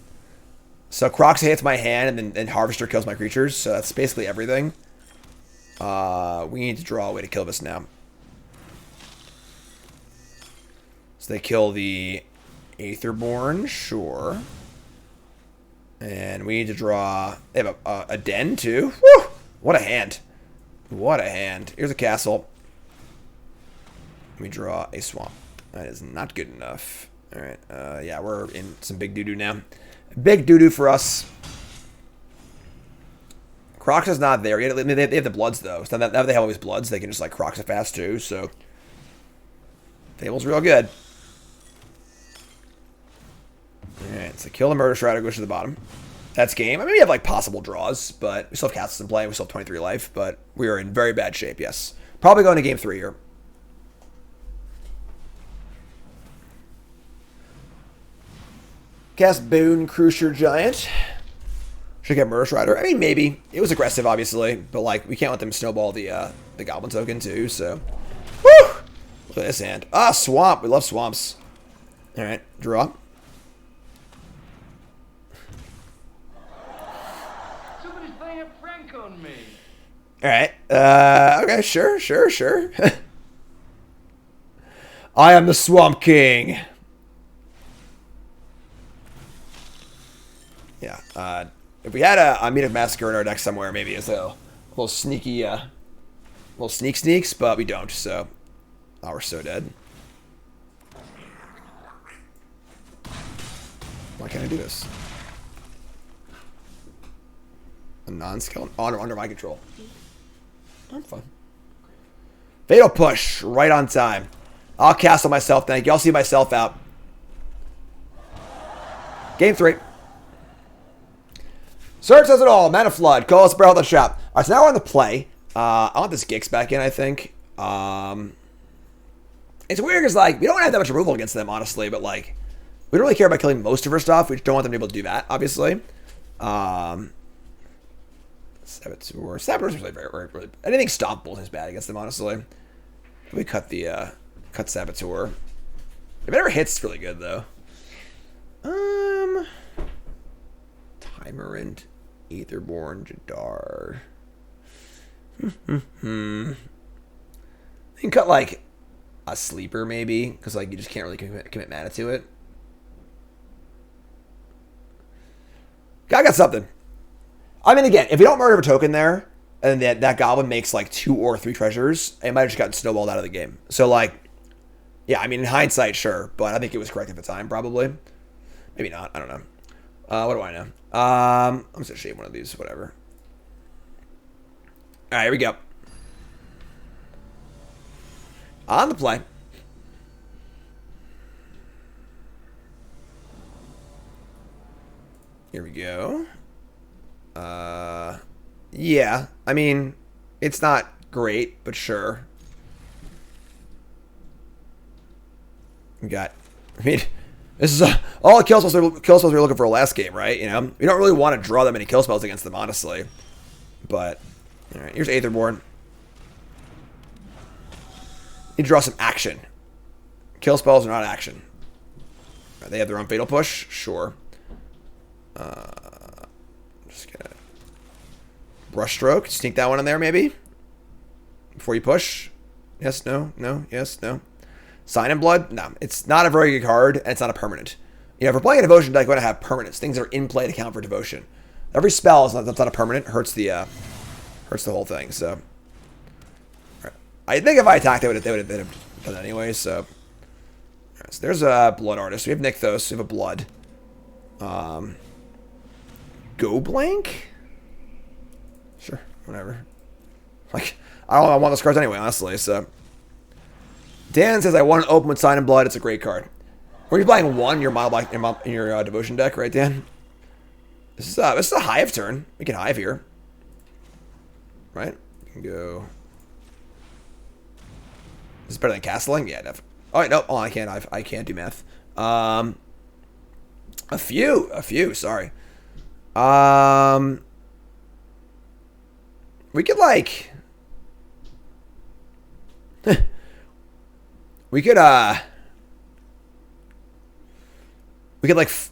Speaker 2: So Croxa hits my hand, and then Harvester kills my creatures. So that's basically everything. We need to draw a way to kill this now. So they kill the Aetherborn, sure. And we need to draw... They have a den, too. Woo! What a hand. What a hand. Here's a castle. Let me draw a swamp. That is not good enough. Alright, yeah, we're in some big doo-doo now. Big doo-doo for us. Croxa's not there yet. They have the Bloods, though. So now they have all these Bloods, they can just, like, Croxa fast, too. So, Fable's real good. Alright, so kill the Murder Shroud, goes to the bottom. That's game. I mean, we have, like, possible draws, but we still have castles in play. We still have 23 life, but we are in very bad shape, yes. Probably going to game 3 here. Cast Boon Crucier Giant. Should get Murder Strider. I mean, maybe. It was aggressive, obviously, but, like, we can't let them snowball the Goblin token, too, so. Woo! Look at this hand. Ah, Swamp. We love swamps. Alright, draw.
Speaker 4: Somebody's playing a prank on me.
Speaker 2: Alright. Okay, sure. I am the Swamp King. Yeah, if we had a Meat of Massacre in our deck somewhere, maybe it's a little sneaky, little sneaks, but we don't, so. Oh, we're so dead. Why can't I do this? A non-skeleton? Oh, under my control. I'm fine. Fatal Push, right on time. I'll castle myself, thank you. I'll see myself out. Game 3. Search says it all. Mana Flood. Call us Barrel the Shop. Alright, so now we're on the play. I want this Gix back in, I think. It's weird because, like, we don't have that much removal against them, honestly, but, like, we don't really care about killing most of her stuff. We just don't want them to be able to do that, obviously. Saboteur. Saboteur is really anything stompable is bad against them, honestly. We cut the, cut Saboteur. If it ever hits, it's really good, though. Timerant. Aetherborn, Jadar. You can cut, like, a sleeper, maybe, because, like, you just can't really commit mana to it. I got something. I mean, again, if we don't murder a token there, and that goblin makes, like, 2 or 3 treasures, it might have just gotten snowballed out of the game. So, like, yeah, I mean, in hindsight, sure, but I think it was correct at the time, probably. Maybe not, I don't know. What do I know? I'm just gonna shave one of these, whatever. Alright, here we go. On the play. Here we go. Yeah, I mean, it's not great, but sure. We got, I mean, this is all the kill spells we were looking for last game, right? You know, we don't really want to draw that many kill spells against them, honestly. But, all right, here's Aetherborn. Need to draw some action. Kill spells are not action. Right, they have their own Fatal Push, sure. Just gonna Brushstroke, sneak that one in there, maybe before you push. Yes, no, yes, no. Sign in Blood? No, it's not a very good card, and it's not a permanent. You know, if we're playing a devotion deck, we're going to have permanents. Things that are in play to count for devotion. Every spell that's not a permanent hurts the whole thing. So, I think if I attacked, they would have done it anyway. So, so there's a Blood Artist. We have Nykthos. We have a Blood. Go blank? Sure, whatever. Like, I want those cards anyway, honestly. So, Dan says I want an open with Sign and Blood. It's a great card. Were you playing one in your devotion deck, right, Dan? This is a hive turn. We can hive here, right? We can go. This is better than castling, yeah. Definitely. Oh wait, no, I can't. I can't do math. A few. Sorry. We could like. We could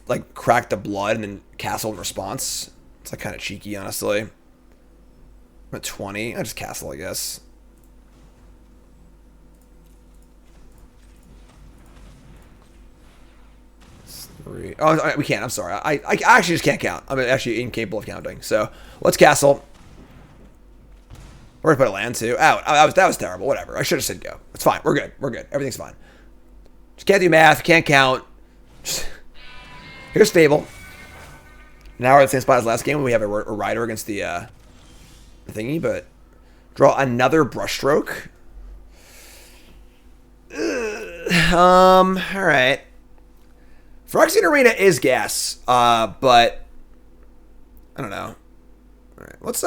Speaker 2: like crack the blood and then castle in response. It's like kind of cheeky, honestly. I'm at 20. I just castle, I guess. Three. Oh, we can't. I'm sorry. I actually just can't count. I'm actually incapable of counting. So let's castle. We're gonna put a land too. That was terrible. Whatever. I should have said go. It's fine. We're good. Everything's fine. Just can't do math. Can't count. Here's Fable. Now we're at the same spot as last game when we have a rider against the thingy, but draw another brushstroke. All right. Phyrexian Arena is gas, but I don't know. All right, let's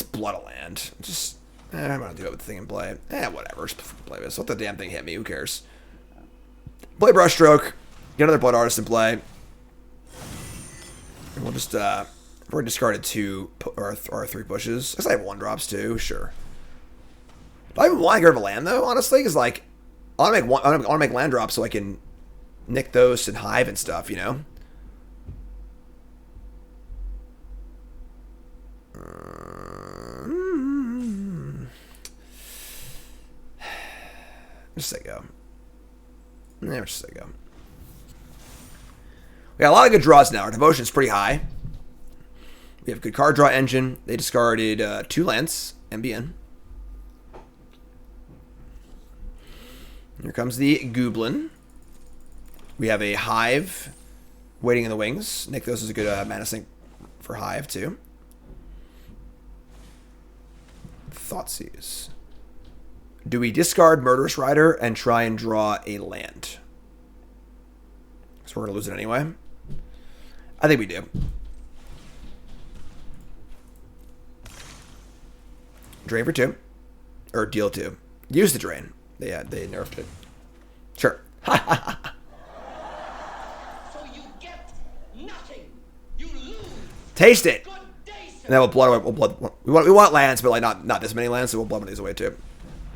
Speaker 2: blood a land. Just I'm gonna do it with the thing in play. Whatever. Just play this. Let the damn thing hit me. Who cares? Play brushstroke. Get another blood artist in play. And we'll just we're discarded 2 or 3 pushes. I guess I have 1-drops too. Sure. Do I even want to get rid of a land though? Honestly, because like I want to make land drops so I can Nykthos and hive and stuff. You know. Just say go. Yeah, just say go. We got a lot of good draws now. Our devotion is pretty high. We have good card draw engine. They discarded 2 lands. MBN. Here comes the Goblin. We have a Hive waiting in the wings. Nykthos is a good mana sink for Hive too. Thoughtseize. Do we discard Murderous Rider and try and draw a land? So we're going to lose it anyway. I think we do. Drain for 2. Or deal 2. Use the drain. They nerfed it. Sure.
Speaker 4: So you get nothing. You lose.
Speaker 2: Taste it.
Speaker 4: Good day, sir.
Speaker 2: And then we'll blood. We want lands, but like not this many lands, so we'll blood one of these away too.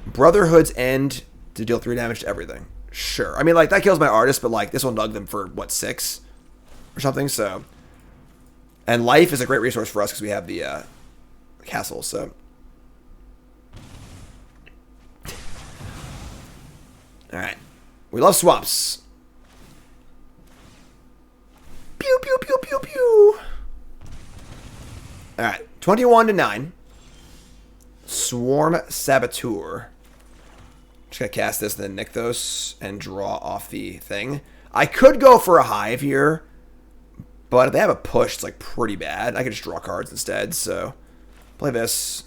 Speaker 2: Brotherhood's End to deal 3 damage to everything. Sure. I mean, like that kills my artist, but like this will nug them for what 6 or something. So, and life is a great resource for us because we have the castle. So, all right, we love swamps. Pew pew pew pew pew. All right, 21-9. Swarm Saboteur. Just gonna cast this, then Nykthos, and draw off the thing. I could go for a hive here, but if they have a push, it's like pretty bad. I could just draw cards instead. So play this.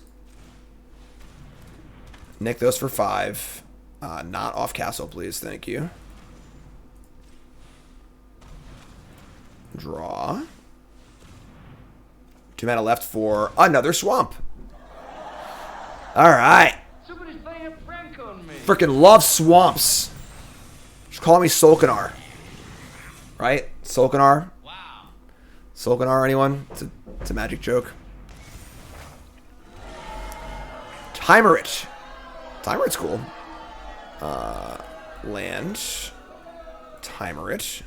Speaker 2: Nykthos for 5. Not off castle, please. Thank you. Draw. 2 mana left for another swamp. All right.
Speaker 4: Somebody's playing a prank on me.
Speaker 2: Freaking love swamps. Just call me Solkanar. Right? Solkanar?
Speaker 4: Wow.
Speaker 2: Solkanar, anyone? It's a magic joke. Timerit. Timerit's cool. Land. Timerit.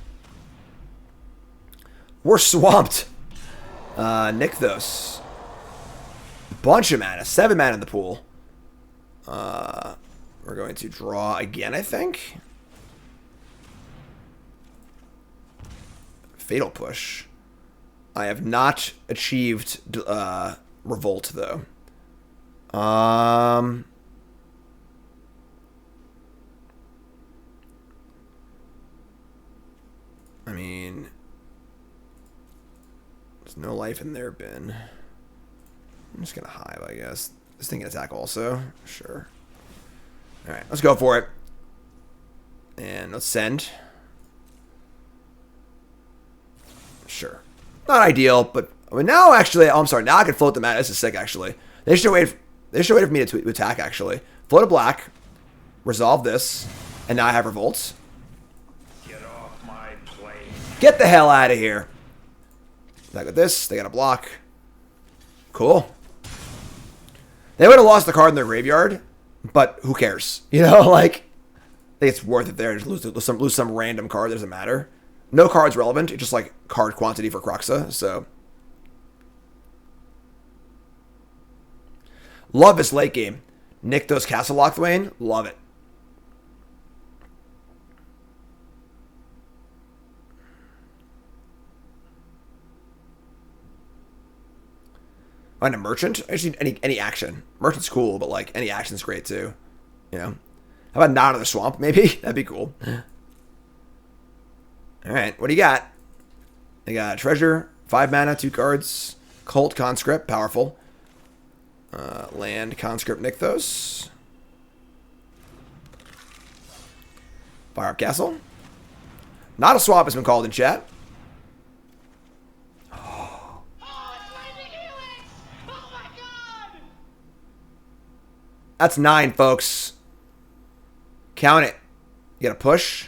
Speaker 2: We're swamped. Nykthos. Bunch of mana. 7 mana in the pool. We're going to draw again, I think. Fatal Push. I have not achieved Revolt, though. I mean, there's no life in their bin. I'm just going to hive, I guess. This thing can attack also. Sure. Alright, let's go for it. And let's send. Sure. Not ideal, but I mean, now actually, oh, I'm sorry. Now I can float the mana. This is sick, actually. They should wait. They should wait for me to attack. Actually, float a black, resolve this, and now I have revolts.
Speaker 1: Get off my plate.
Speaker 2: Get the hell out of here. I got this. They got a block. Cool. They would have lost the card in their graveyard, but who cares? You know, like, I think it's worth it there. Just lose some random card. That doesn't matter. No card's relevant. It's just like card quantity for Croxa. So, love this late game. Rakdos Castle Lockthwain. Love it. Find a merchant. I just need any action. Merchant's cool, but like any action's great too. You know. How about not in the swamp? Maybe that'd be cool. All right, what do you got? I got treasure, 5 mana, 2 cards, cult conscript, powerful. Land conscript Rakdos. Fire up castle. Not a swamp has been called in chat.
Speaker 4: Oh, it's Lightning Helix! Oh my god!
Speaker 2: That's 9, folks. Count it. You got to push.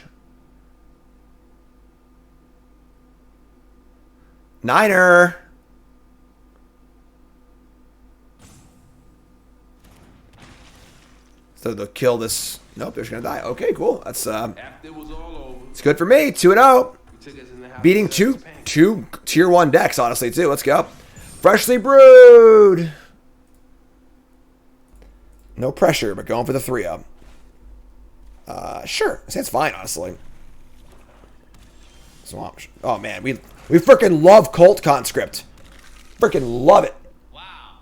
Speaker 2: 9er. So they'll kill this. Nope, they're just gonna die. Okay, cool. That's
Speaker 5: After it was all over,
Speaker 2: it's good for me. 2-0.
Speaker 5: we took us in the house.
Speaker 2: Beating two tier 1 decks, honestly, too. Let's go. Freshly brewed. No pressure, but going for the 3-0. Sure. That's fine, honestly. Swamp. Oh man, we freaking love Cult Conscript. Freaking love it.
Speaker 4: Wow.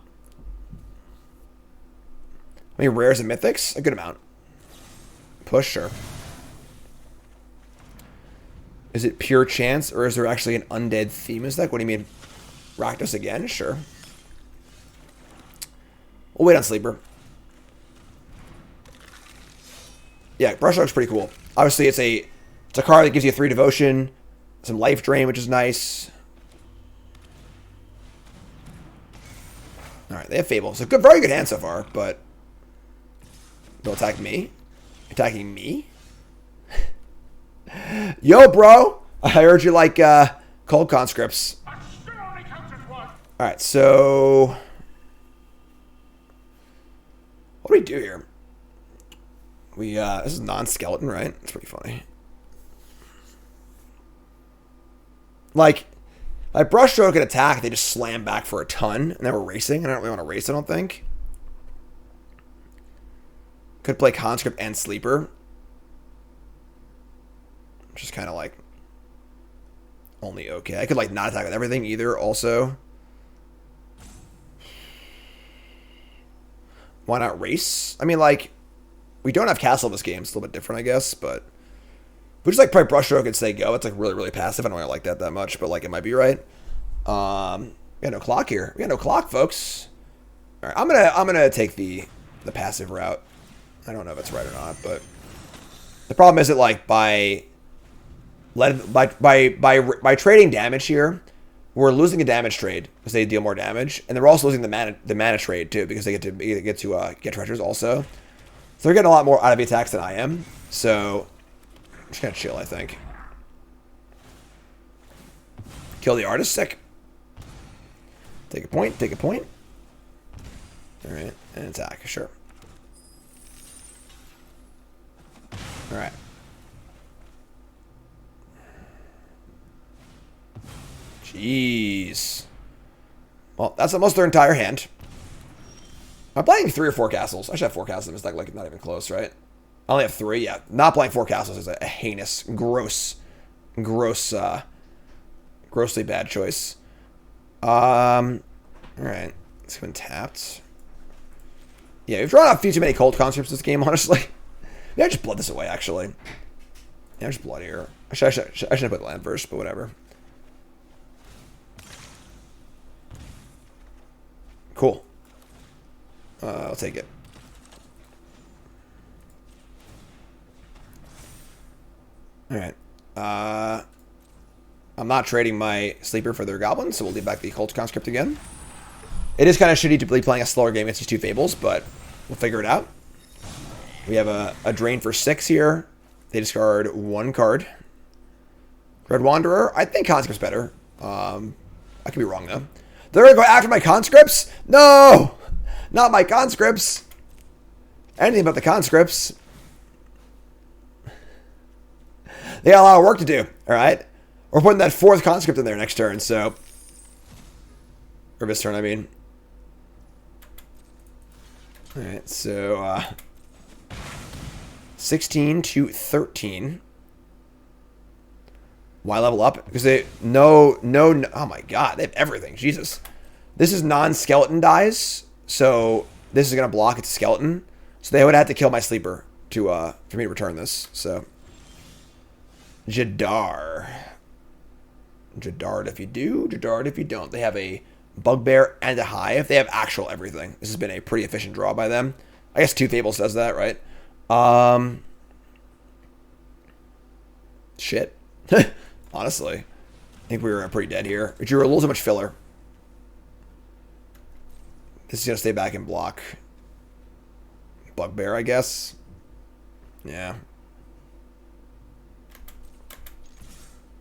Speaker 2: I mean, rares and mythics, a good amount. Push, sure. Is it pure chance, or is there actually an undead theme in this deck? What do you mean? Rakdos again? Sure. We'll wait on Sleeper. Yeah, Brushstroke's pretty cool. Obviously, it's a card that gives you 3 devotion, some life drain, which is nice. All right, they have Fable. So good, very good hand so far, but don't attack me. Attacking me? Yo, bro! I heard you like cold conscripts. Alright, so what do we do here? We this is non-skeleton, right? It's pretty funny. Like Brushstroke and attack, they just slam back for a ton, and then we're racing. I don't really want to race, I don't think. Could play Conscript and Sleeper. Which is kind of like only okay. I could like not attack with everything either also. Why not race? I mean, like, we don't have castle in this game. It's a little bit different, I guess, but we just like play Brushstroke and say go. It's like really, really passive. I don't really like that much, but like it might be right. We got no clock here. We got no clock, folks. All right, I'm gonna take the passive route. I don't know if it's right or not, but the problem is that like by trading damage here, we're losing a damage trade because they deal more damage, and they're also losing the mana trade too because they get to get treasures also. So they're getting a lot more out of the attacks than I am. So I'm just gonna chill, I think. Kill the artist, sick. Take a point. Take a point. All right, and attack, sure. All right. Jeez. Well, that's almost their entire hand. I'm playing 3 or 4 castles. I should have 4 castles in this deck, like not even close, right? I only have 3, yeah. Not playing 4 castles is a heinous, gross Grossly bad choice. Alright. Let's go tapped. Yeah, we've drawn out a few too many cold conscripts this game, honestly. Maybe I just blood this away, actually. Yeah, just blood here. I should have put the land first, but whatever. Cool. I'll take it. Alright. I'm not trading my sleeper for their goblin, so we'll leave back the Cult Conscript again. It is kind of shitty to be playing a slower game against these two Fables, but we'll figure it out. We have a drain for 6 here. They discard 1 card. Red Wanderer. I think Conscript's better. I could be wrong, though. They're going to go after my Conscripts? No! Not my Conscripts. Anything but the Conscripts. They got a lot of work to do, alright? We're putting that 4th Conscript in there next turn, so... Or this turn, I mean. Alright, so... 16 to 13. Why level up? Because they... No... Oh my god, they have everything. Jesus. This is non-skeleton dies, so... This is going to block its skeleton. So they would have to kill my sleeper to for me to return this, so... Jadar. Jadard if you do, Jadard if you don't. They have a Bugbear and a Hive. They have actual everything. This has been a pretty efficient draw by them. I guess 2 Fables does that, right? Shit. Honestly. I think we were pretty dead here. We drew a little too much filler. This is going to stay back and block. Bugbear, I guess. Yeah.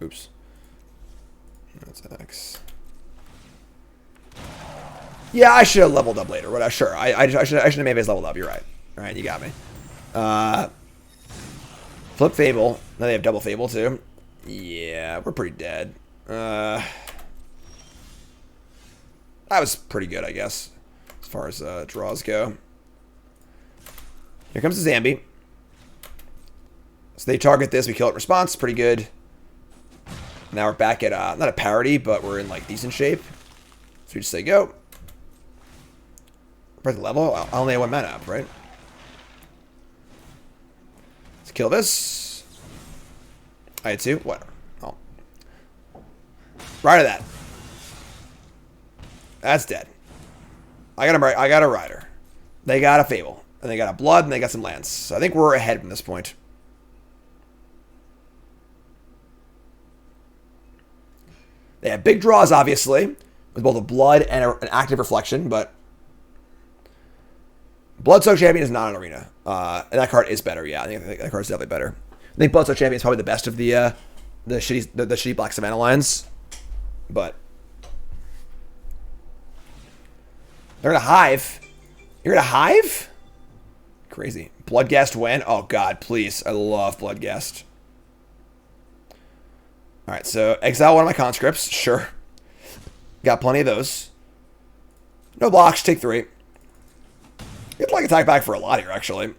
Speaker 2: Oops. That's X. Yeah, I should have leveled up later. Whatever. Sure. I should have made his leveled up. You're right. All right, you got me. Flip Fable. Now they have double Fable too. Yeah, we're pretty dead. That was pretty good, I guess, as far as draws go. Here comes the Zambi. So they target this. We kill it in response. Pretty good. Now we're back at, not a parity, but we're in, like, decent shape. So we just say go. We're at the level. I only have 1 mana up, right? Let's kill this. I had 2. Whatever. Oh. Right of that. That's dead. I got a Rider. They got a Fable. And they got a Blood, and they got some lands. So I think we're ahead from this point. They have big draws, obviously, with both a Blood and an active Reflection, but Bloodsoaked Champion is not an arena. And that card is better, yeah. I think that card is definitely better. I think Bloodsoaked Champion is probably the best of the shitty Black Savannah lines, but they're gonna Hive. You're gonna Hive? Crazy. Bloodghast when? Oh god, please. I love Bloodghast. Alright, so exile 1 of my conscripts. Sure. Got plenty of those. No blocks, take 3. You have to like attack back for a lot here, actually.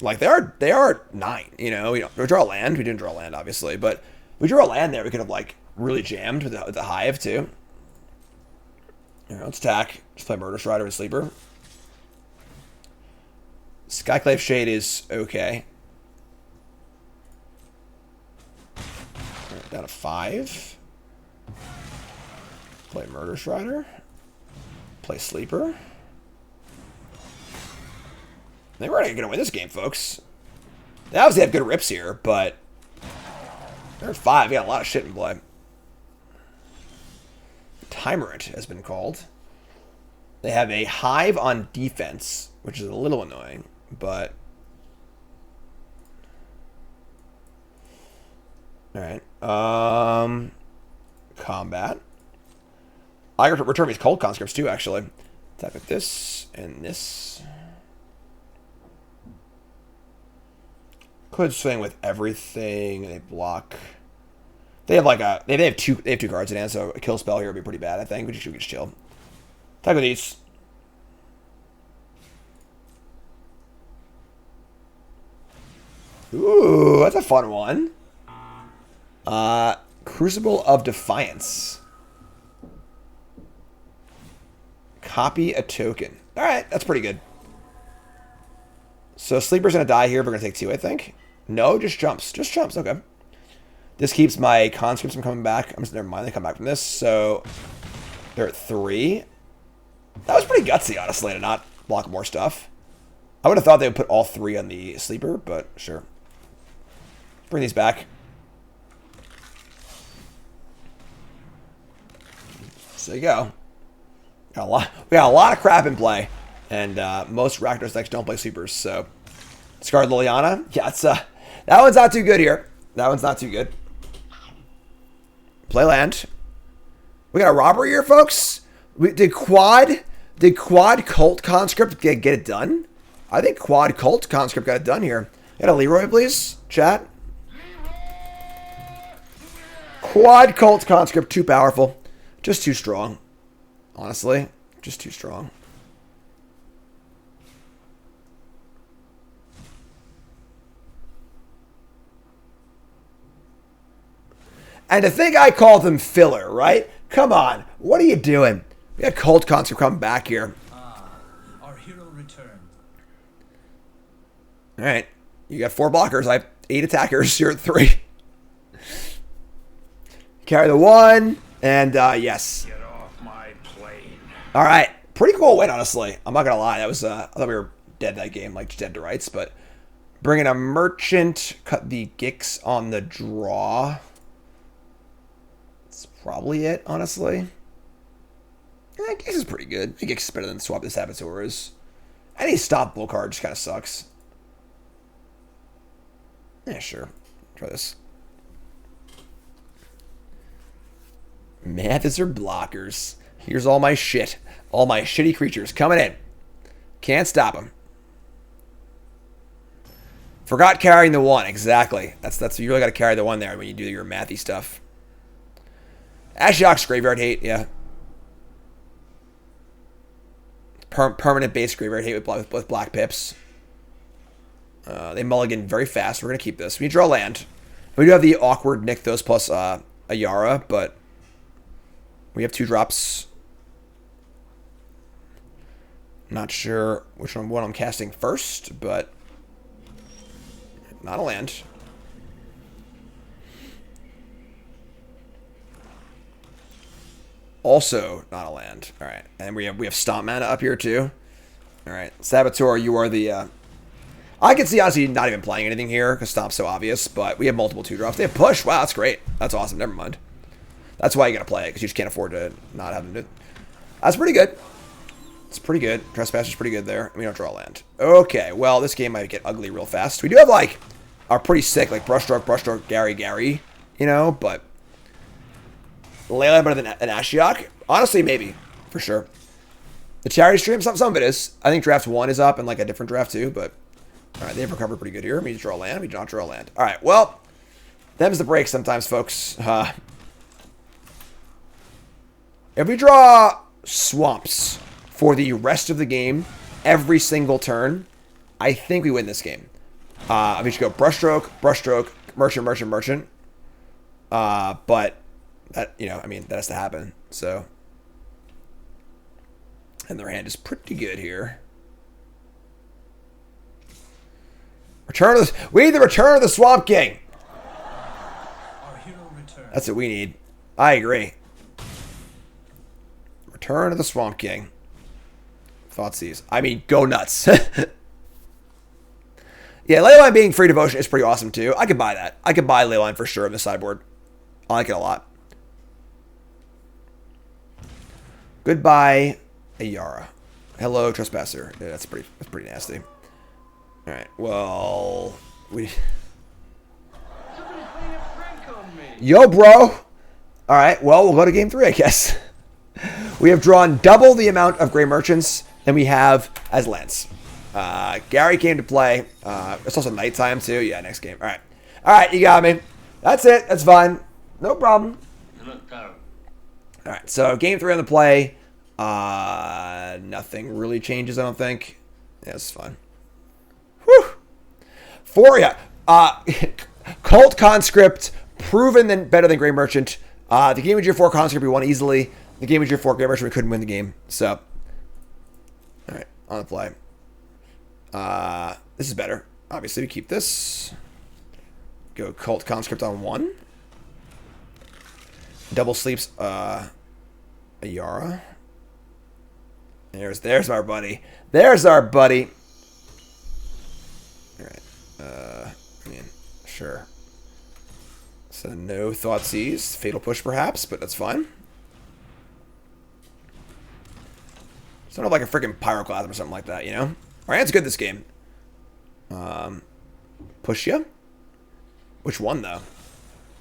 Speaker 2: Like they are 9, you know. We draw a land. We didn't draw a land, obviously, but we drew a land there. We could have like really jammed with the Hive too. Alright, let's attack. Just play Murder Strider and Sleeper. Skyclave Shade is okay. Down to 5. Play Murder Strider. Play Sleeper. They were going to win this game, folks. They obviously have good rips here, but they're at 5. They got a lot of shit in play. Timerant has been called. They have a Hive on defense, which is a little annoying, but alright. Combat. I return these cold conscripts too, actually. Attack with this and this. Could swing with everything. They block. They have like a they have two cards in hand, so a kill spell here would be pretty bad, I think. We should just chill. Attack with these. Ooh, that's a fun one. Crucible of Defiance. Copy a token. All right, that's pretty good. So Sleeper's going to die here. We're going to take 2, I think. No, just jumps. Just jumps. Okay. This keeps my conscripts from coming back. I'm just, never mind. They come back from this. So they're at 3. That was pretty gutsy, honestly, to not block more stuff. I would have thought they would put all 3 on the Sleeper, but sure. Bring these back. So you go. We got a lot of crap in play, and most Rakdos decks don't play Sleepers. So discard Liliana. Yeah, it's that one's not too good here. That one's not too good. Play land. We got a robbery here, folks. Did quad Cult Conscript get it done? I think quad Cult Conscript got it done here. Got a Leroy, please, chat. Quad Cult Conscript, too powerful. Just too strong. Honestly, just too strong. And to think I called them filler, right? Come on. What are you doing? We got Cult Conscript coming back here.
Speaker 6: Our hero returned.
Speaker 2: All right. You got 4 blockers. I have 8 attackers. You're at 3. Carry the 1. And, yes.
Speaker 1: Get off my plane.
Speaker 2: All right. Pretty cool win, honestly. I'm not going to lie. That was, I thought we were dead that game, like dead to rights. But bring in a Merchant. Cut the Gix on the draw. That's probably it, honestly. Yeah, Gix is pretty good. I think Gix is better than Swap the Saboteurs. Any stoppable card just kind of sucks. Yeah, sure. Try this. Maths or blockers. Here's all my shit. All my shitty creatures coming in. Can't stop them. Forgot carrying the 1. Exactly. That's you really got to carry the 1 there when you do your mathy stuff. Ashiok's Graveyard Hate, yeah. Permanent base Graveyard Hate with black pips. They mulligan very fast. We're going to keep this. We draw land. We do have the awkward Nykthos plus Ayara, but we have 2 drops. Not sure which one I'm casting first, but not a land. Also not a land. All right, and we have Stomp Mana up here too. All right, Saboteur, you are the. I can see honestly not even playing anything here because Stomp's so obvious, but we have multiple 2 drops. They have Push. Wow, that's great. That's awesome. Never mind. That's why you gotta play it because you just can't afford to not have them do it. That's pretty good. It's pretty good. Trespasser's pretty good there. We don't draw land. Okay, well this game might get ugly real fast. We do have like our pretty sick like Brushstroke, Gary, you know, but. Layla better than Ashiok? Honestly, maybe. For sure. The charity stream, some of it is. I think draft 1 is up and like a different draft too, but alright, they've recovered pretty good here. We draw land, we do not draw land. Alright, well, them's the break sometimes, folks. If we draw swamps for the rest of the game, every single turn, I think we win this game. We should go Brushstroke, Merchant. But that, you know, I mean, that has to happen. So, and their hand is pretty good here. We need the return of the Swamp King.
Speaker 6: Our hero returned.
Speaker 2: That's what we need. I agree. Return of the Swamp King. Thoughtseize. I mean, go nuts. Yeah, Leyline being free devotion is pretty awesome too. I could buy that. I could buy Leyline for sure in the sideboard. I like it a lot. Goodbye, Ayara. Hello, Trespasser. Yeah, that's pretty nasty. All right. Well,
Speaker 5: Somebody playing a prank on me.
Speaker 2: Yo, bro. All right. Well, we'll go to game 3, I guess. We have drawn double the amount of Gray Merchants than we have as lands. Gary came to play. It's also nighttime too. Yeah, next game. All right. All right, you got me. That's it. That's fine. No problem. All right, so game 3 on the play. Nothing really changes, I don't think. Yeah, it's fine. Whew. Foria. Cult Conscript, proven than better than Grey Merchant. The game of Year 4 Conscript we won easily. The game of Year 4 Grey Merchant we couldn't win the game. So, all right, on the fly. This is better. Obviously, we keep this. Go Cult Conscript on 1. Double sleeps Ayara. There's our buddy. There's our buddy. All right. Sure. So no Thoughtseize. Fatal Push perhaps, but that's fine. Sort of like a freaking Pyroclasm or something like that, you know? Our hand's good this game. Push ya? Which one, though?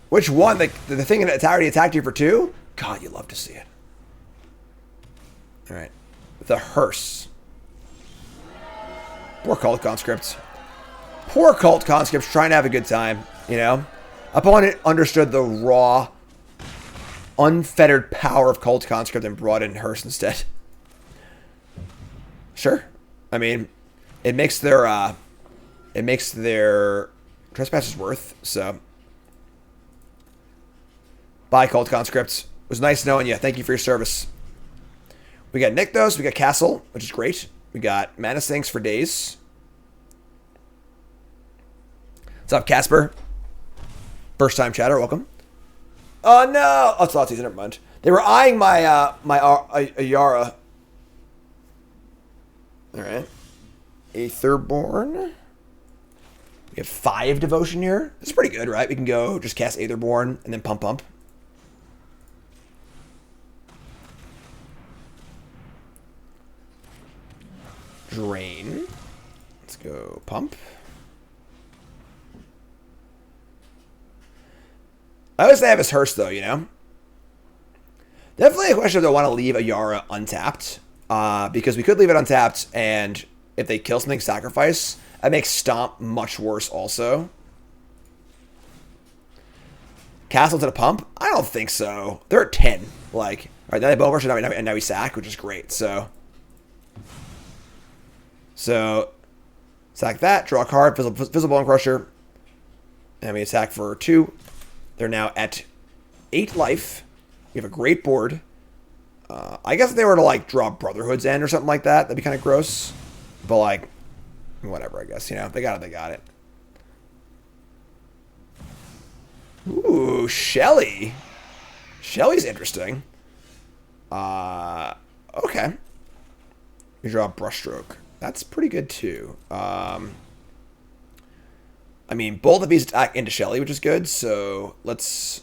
Speaker 2: Which one? The thing that already attacked you for 2? God, you love to see it. All right. The Hearse. Poor Cult Conscripts. Poor Cult Conscripts trying to have a good time, you know? Opponent understood the raw, unfettered power of Cult Conscript and brought in Hearse instead. Sure. I mean, it makes their trespassers worth, so. Bye, Cult Conscripts. It was nice knowing you. Thank you for your service. We got Rakdos, we got Castle, which is great. We got Mana Sinks for days. What's up, Casper? First time chatter, welcome. Oh no! Oh, it's Thoughtseize, never mind. They were eyeing my Ayara. Alright. Aetherborn. We have 5 Devotion here. This is pretty good, right? We can go just cast Aetherborn and then pump. Drain. Let's go pump. I always have his Hearse, though, you know? Definitely a question if I want to leave Ayara untapped. Because we could leave it untapped, and if they kill something, sacrifice. That makes Stomp much worse, also. Castle to the pump? I don't think so. They're at 10. Like, all right, now they both rush, and now we sack, which is great, so. So, sack that, draw a card, Visible Bone Crusher. And we attack for 2. They're now at 8 life. We have a great board. I guess if they were to, like, draw Brotherhood's End or something like that, that'd be kind of gross. But, like, whatever, I guess. You know, if they got it, they got it. Ooh, Shelly. Shelly's interesting. Okay. You draw a Brushstroke. That's pretty good, too. I mean, both of these attack into Shelly, which is good, so let's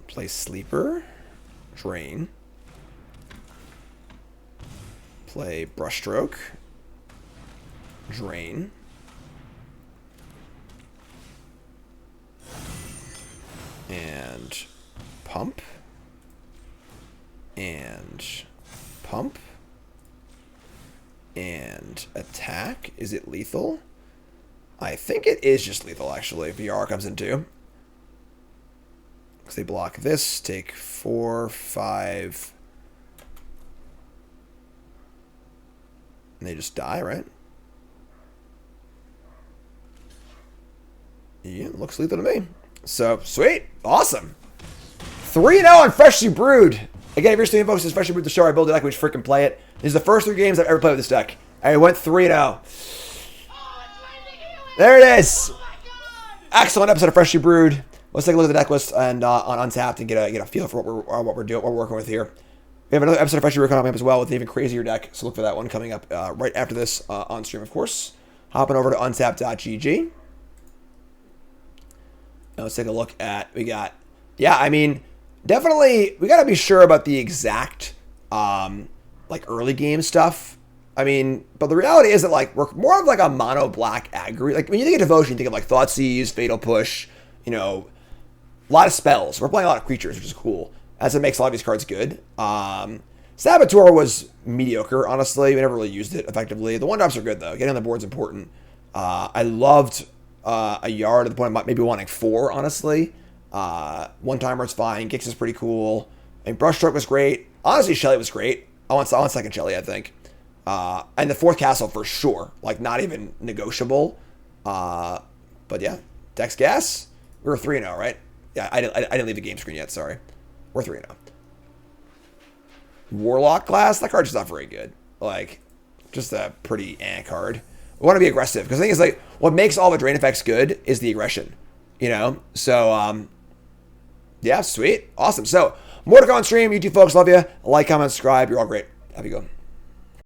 Speaker 2: play Sleeper, Drain, play Brushstroke, Drain, and pump, and pump. And attack. Is it lethal? I think it is just lethal, actually. VR comes in too. Because they block this. Take 4, 5. And they just die, right? Yeah, looks lethal to me. So, sweet. Awesome. 3-0 on Freshly Brewed. Again, if you're streaming, folks, this is Freshly Brewed, the show I build a deck, we just freaking play it. This is the first 3 games I've ever played with this deck. I went 3-0. There it is. Excellent episode of Freshly Brewed. Let's take a look at the deck list and on Untapped and get a feel for what we're doing, what we're working with here. We have another episode of Freshly Brewed coming up as well with an even crazier deck, so look for that one coming up right after this on stream, of course. Hopping over to untapped.gg. Now let's take a look at I mean, definitely we got to be sure about the exact like early game stuff. I mean, but the reality is that like we're more of like a mono black aggro. Like when you think of Devotion, you think of like Thoughtseize, Fatal Push, you know, a lot of spells. We're playing a lot of creatures, which is cool, as it makes a lot of these cards good. Saboteur was mediocre, honestly. We never really used it effectively. The 1-drops are good though. Getting on the board's important. I loved a Yard to the point of maybe wanting 4, honestly. One-timer's fine. Gix is pretty cool. I mean, Brushstroke was great. Honestly, Shelly was great. I want second Shelly, I think. And the 4th Castle for sure. Like, not even negotiable. But yeah, Dex Gas? We were 3-0, right? Yeah, I didn't leave the game screen yet, sorry. We're 3-0. Warlock class? That card's just not very good. Like, just a pretty card. We want to be aggressive, because the thing is, like, what makes all the drain effects good is the aggression. You know? So, yeah, sweet. Awesome. So, more to go on stream. You two folks, love you. Like, comment, subscribe. You're all great. Have a good one.